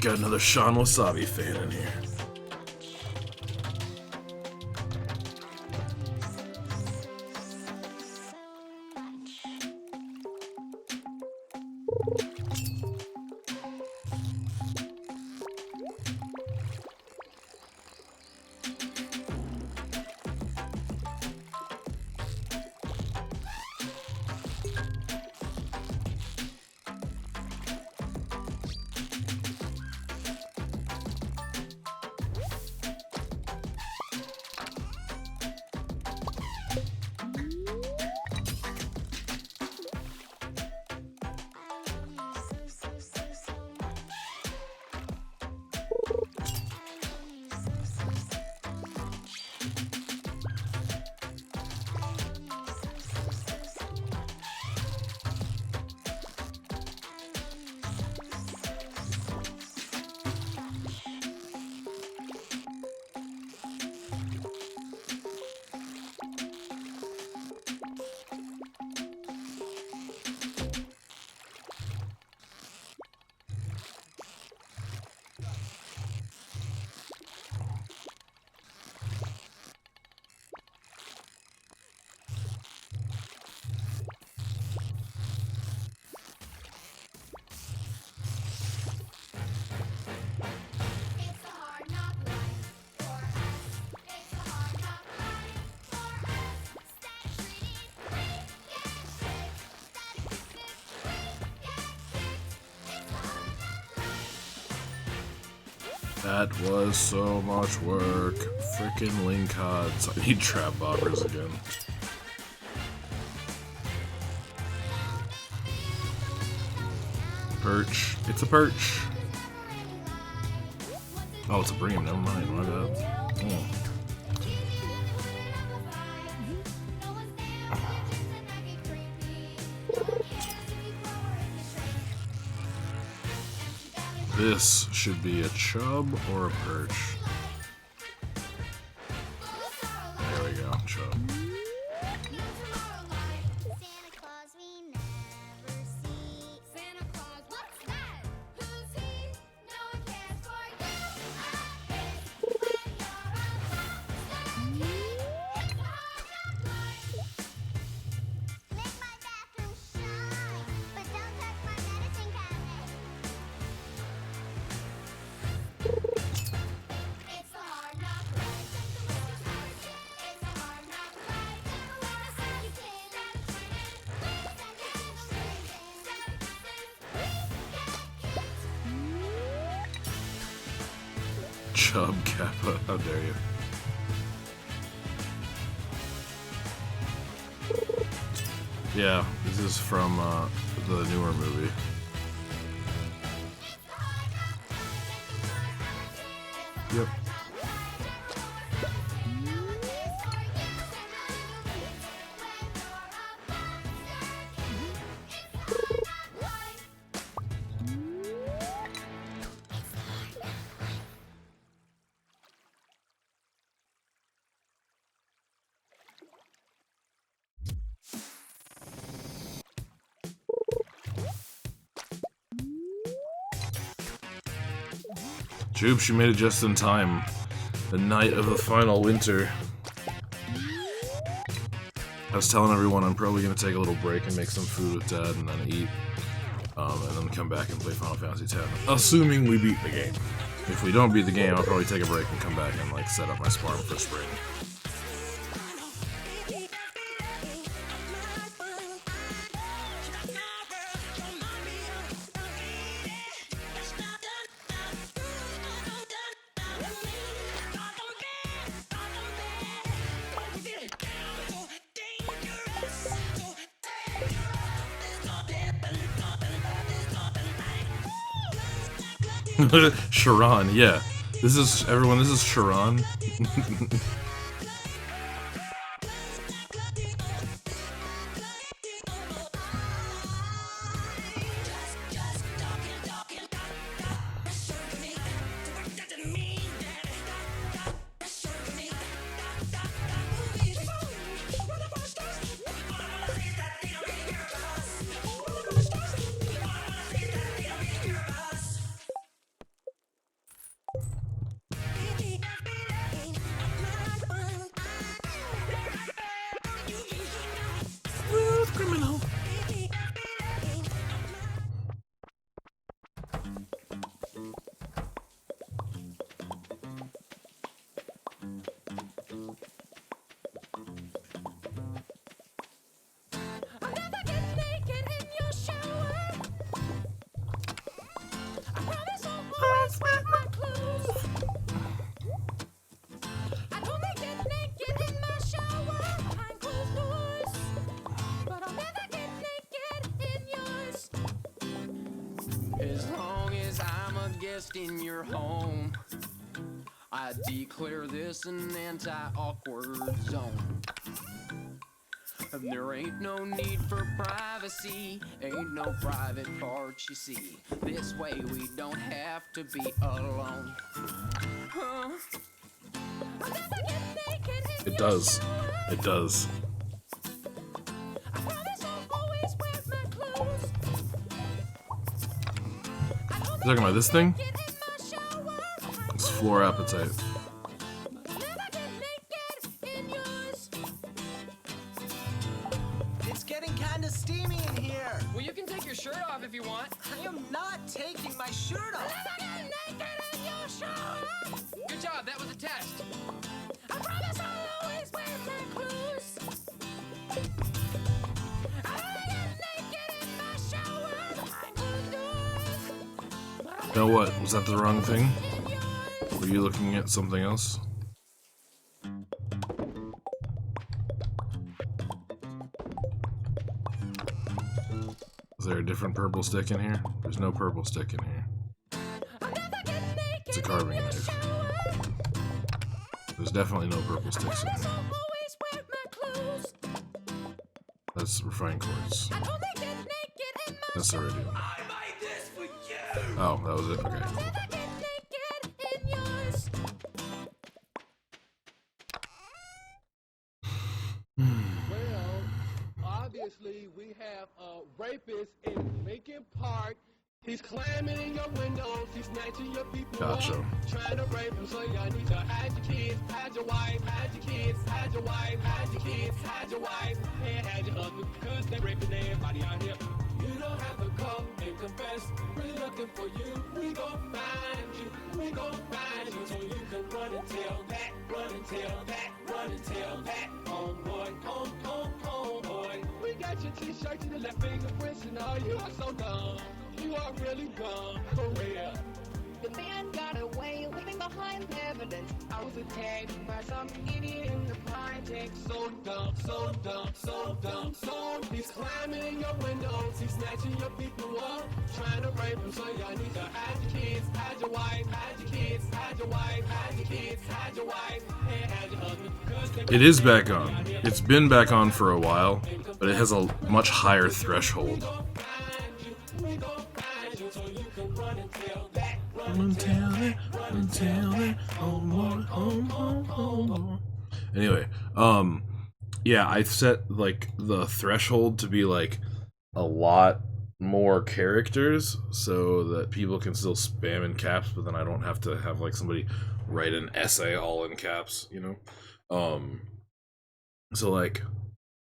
Got another Sean Wasabi fan in here. That was so much work. Frickin' link odds. I need trap bobbers again. Perch. It's a perch. Oh, it's a bream. Never mind. My bad. Oh. This should be a chub or a perch. There we go, chub. Chub Kappa, how dare you? Yeah, this is from the newer movie. Yep. Joop, she made it just in time. The night of the final winter. I was telling everyone I'm probably going to take a little break and make some food with Dad and then eat. And then come back and play Final Fantasy X. Assuming we beat the game. If we don't beat the game, I'll probably take a break and come back and like set up my farm for spring. Sharon, yeah. This is everyone. This is Sharon. guest in your home. I declare this an anti-awkward zone. And there ain't no need for privacy, ain't no private parts, you see. This way we don't have to be alone. Huh? It does. It does. You talking about this thing? It's floor appetite. It's getting kind of steamy in here. Well, you can take your shirt off if you want. I am not taking my shirt off. Good job, that was a test. I promise I'll always wear my clothes. I get naked in my shower behind closed doors. Now what? Was that the wrong thing? Were you looking at something else? Is there a different purple stick in here? There's no purple stick in here. It's a carving knife. There's definitely no purple sticks in here. That's refined quartz. That's the radio. I made this for you. Oh, that was it? Okay, cool. Well, obviously we have a rapist in Lincoln Park. He's climbing in your windows, he's snatching your people Gotcha. up, trying to rape them, so y'all need to hide your kids, hide your wife, hide your kids, hide your wife, hide your kids, hide your wife, and hide your husband, cause they raping everybody out here. You don't have to come and confess, we're looking for you, we gon' find you, we gon' find you, so you can run and tell that, run and tell that, run and tell that, homeboy, homeboy. We got your t-shirts and the left fingerprints and all, you are so dumb. You are really dumb, for real. The man got away, leaving behind evidence. I was attacked by some idiot in the project. So dumb, so dumb, so dumb, so he's climbing in your windows, he's snatching your people up, trying to rape them, so y'all need to hide your kids, hide your wife, hide your kids, hide your wife, hide your kids, hide your wife, and hide your husband, cause they It is back on. It's been back on for a while, but it has a much higher threshold. Anyway, yeah, I set like the threshold to be like a lot more characters so that people can still spam in caps, but then I don't have to have like somebody write an essay all in caps, you know? So like,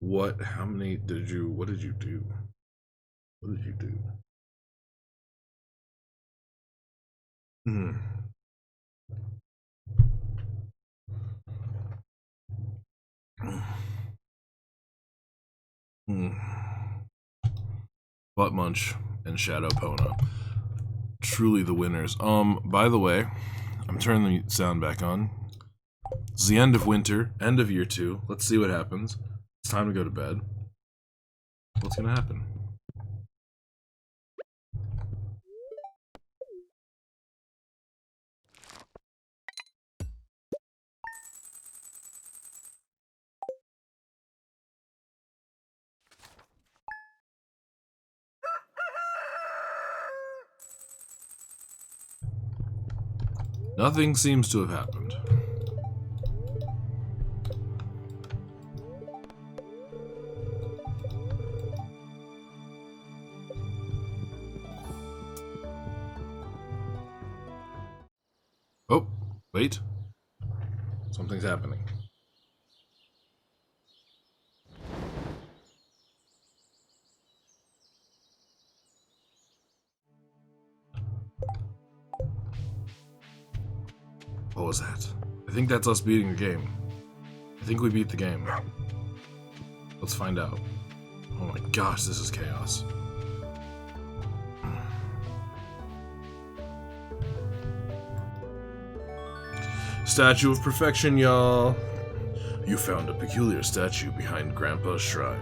what did you do? What did you do? Butt Munch and Shadow Pona. Truly the winners. By the way, I'm turning the sound back on. It's the end of winter, end of year 2. Let's see what happens. It's time to go to bed. What's gonna happen? Nothing seems to have happened. Oh, wait. Something's happening. What was that? I think that's us beating the game. I think we beat the game. Let's find out. Oh my gosh, this is chaos. Statue of Perfection, y'all. You found a peculiar statue behind Grandpa's shrine.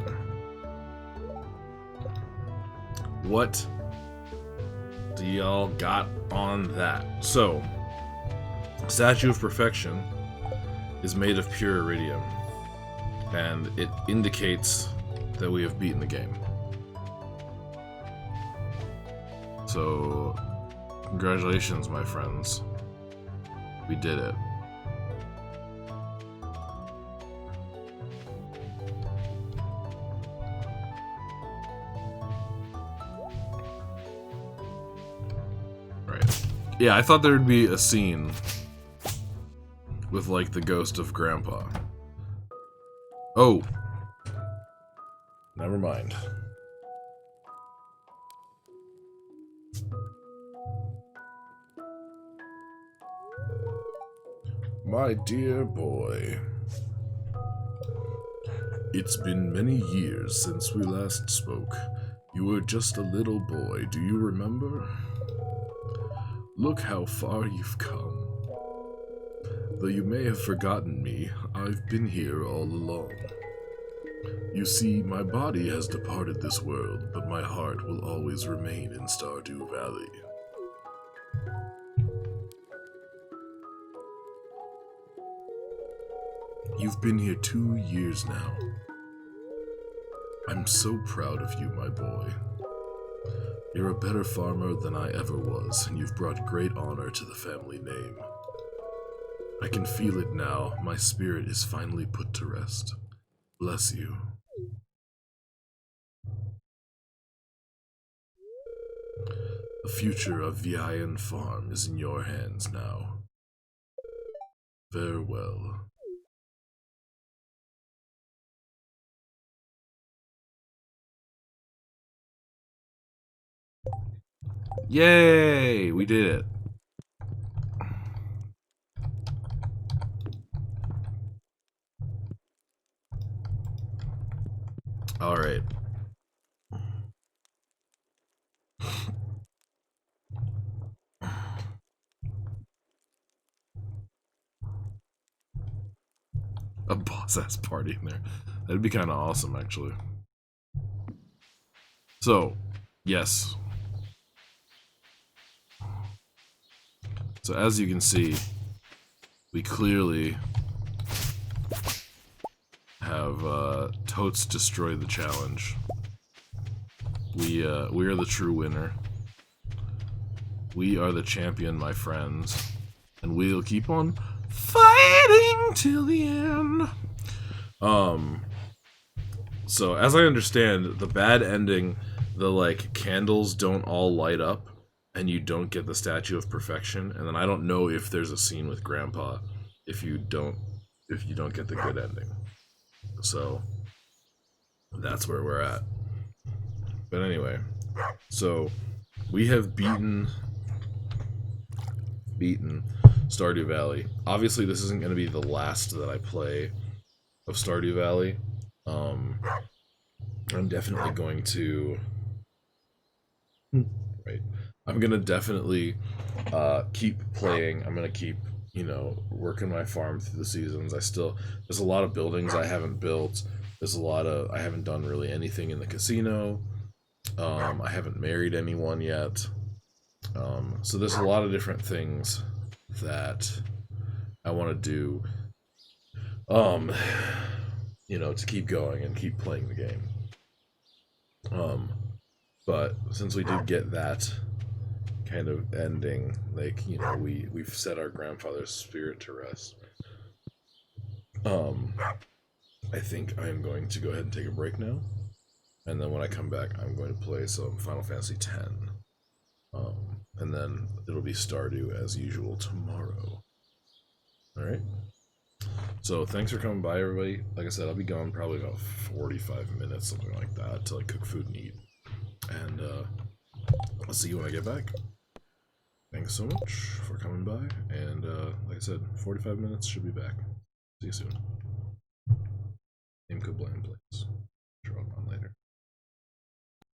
What y'all got on that? So, Statue of Perfection is made of pure iridium, and it indicates that we have beaten the game. So, congratulations, my friends. We did it. Right. Yeah, I thought there would be a scene with, like, the ghost of Grandpa. Oh. Never mind. My dear boy. It's been many years since we last spoke. You were just a little boy, do you remember? Look how far you've come. Though you may have forgotten me, I've been here all along. You see, my body has departed this world, but my heart will always remain in Stardew Valley. You've been here 2 years now. I'm so proud of you, my boy. You're a better farmer than I ever was, and you've brought great honor to the family name. I can feel it now. My spirit is finally put to rest. Bless you. The future of Vian Farm is in your hands now. Farewell. Yay! We did it. All right. A boss-ass party in there. That'd be kind of awesome, actually. So, yes. So as you can see, we clearly have totes destroyed the challenge. We are the true winner. We are the champion, my friends, and we'll keep on fighting till the end. So as I understand, the bad ending, the like candles don't all light up, and you don't get the Statue of Perfection. And then I don't know if there's a scene with Grandpa if you don't get the good ending. So that's where we're at. But anyway, so we have beaten Stardew Valley. Obviously, this isn't going to be the last that I play of Stardew Valley. I'm definitely going to... Right. I'm going to definitely keep playing. I'm going to keep, you know, working my farm through the seasons. There's a lot of buildings I haven't built. I haven't done really anything in the casino. I haven't married anyone yet. So there's a lot of different things that I want to do, you know, to keep going and keep playing the game. But since we did get that kind of ending, like, you know, we've set our grandfather's spirit to rest. I think I'm going to go ahead and take a break now, and then when I come back, I'm going to play some Final Fantasy X. And then it'll be Stardew as usual tomorrow. Alright? So thanks for coming by, everybody. Like I said, I'll be gone probably about 45 minutes, something like that, till I cook food and eat. And I'll see you when I get back. Thanks so much for coming by, and like I said, 45 minutes, should be back. See you soon. Name code Bland, please.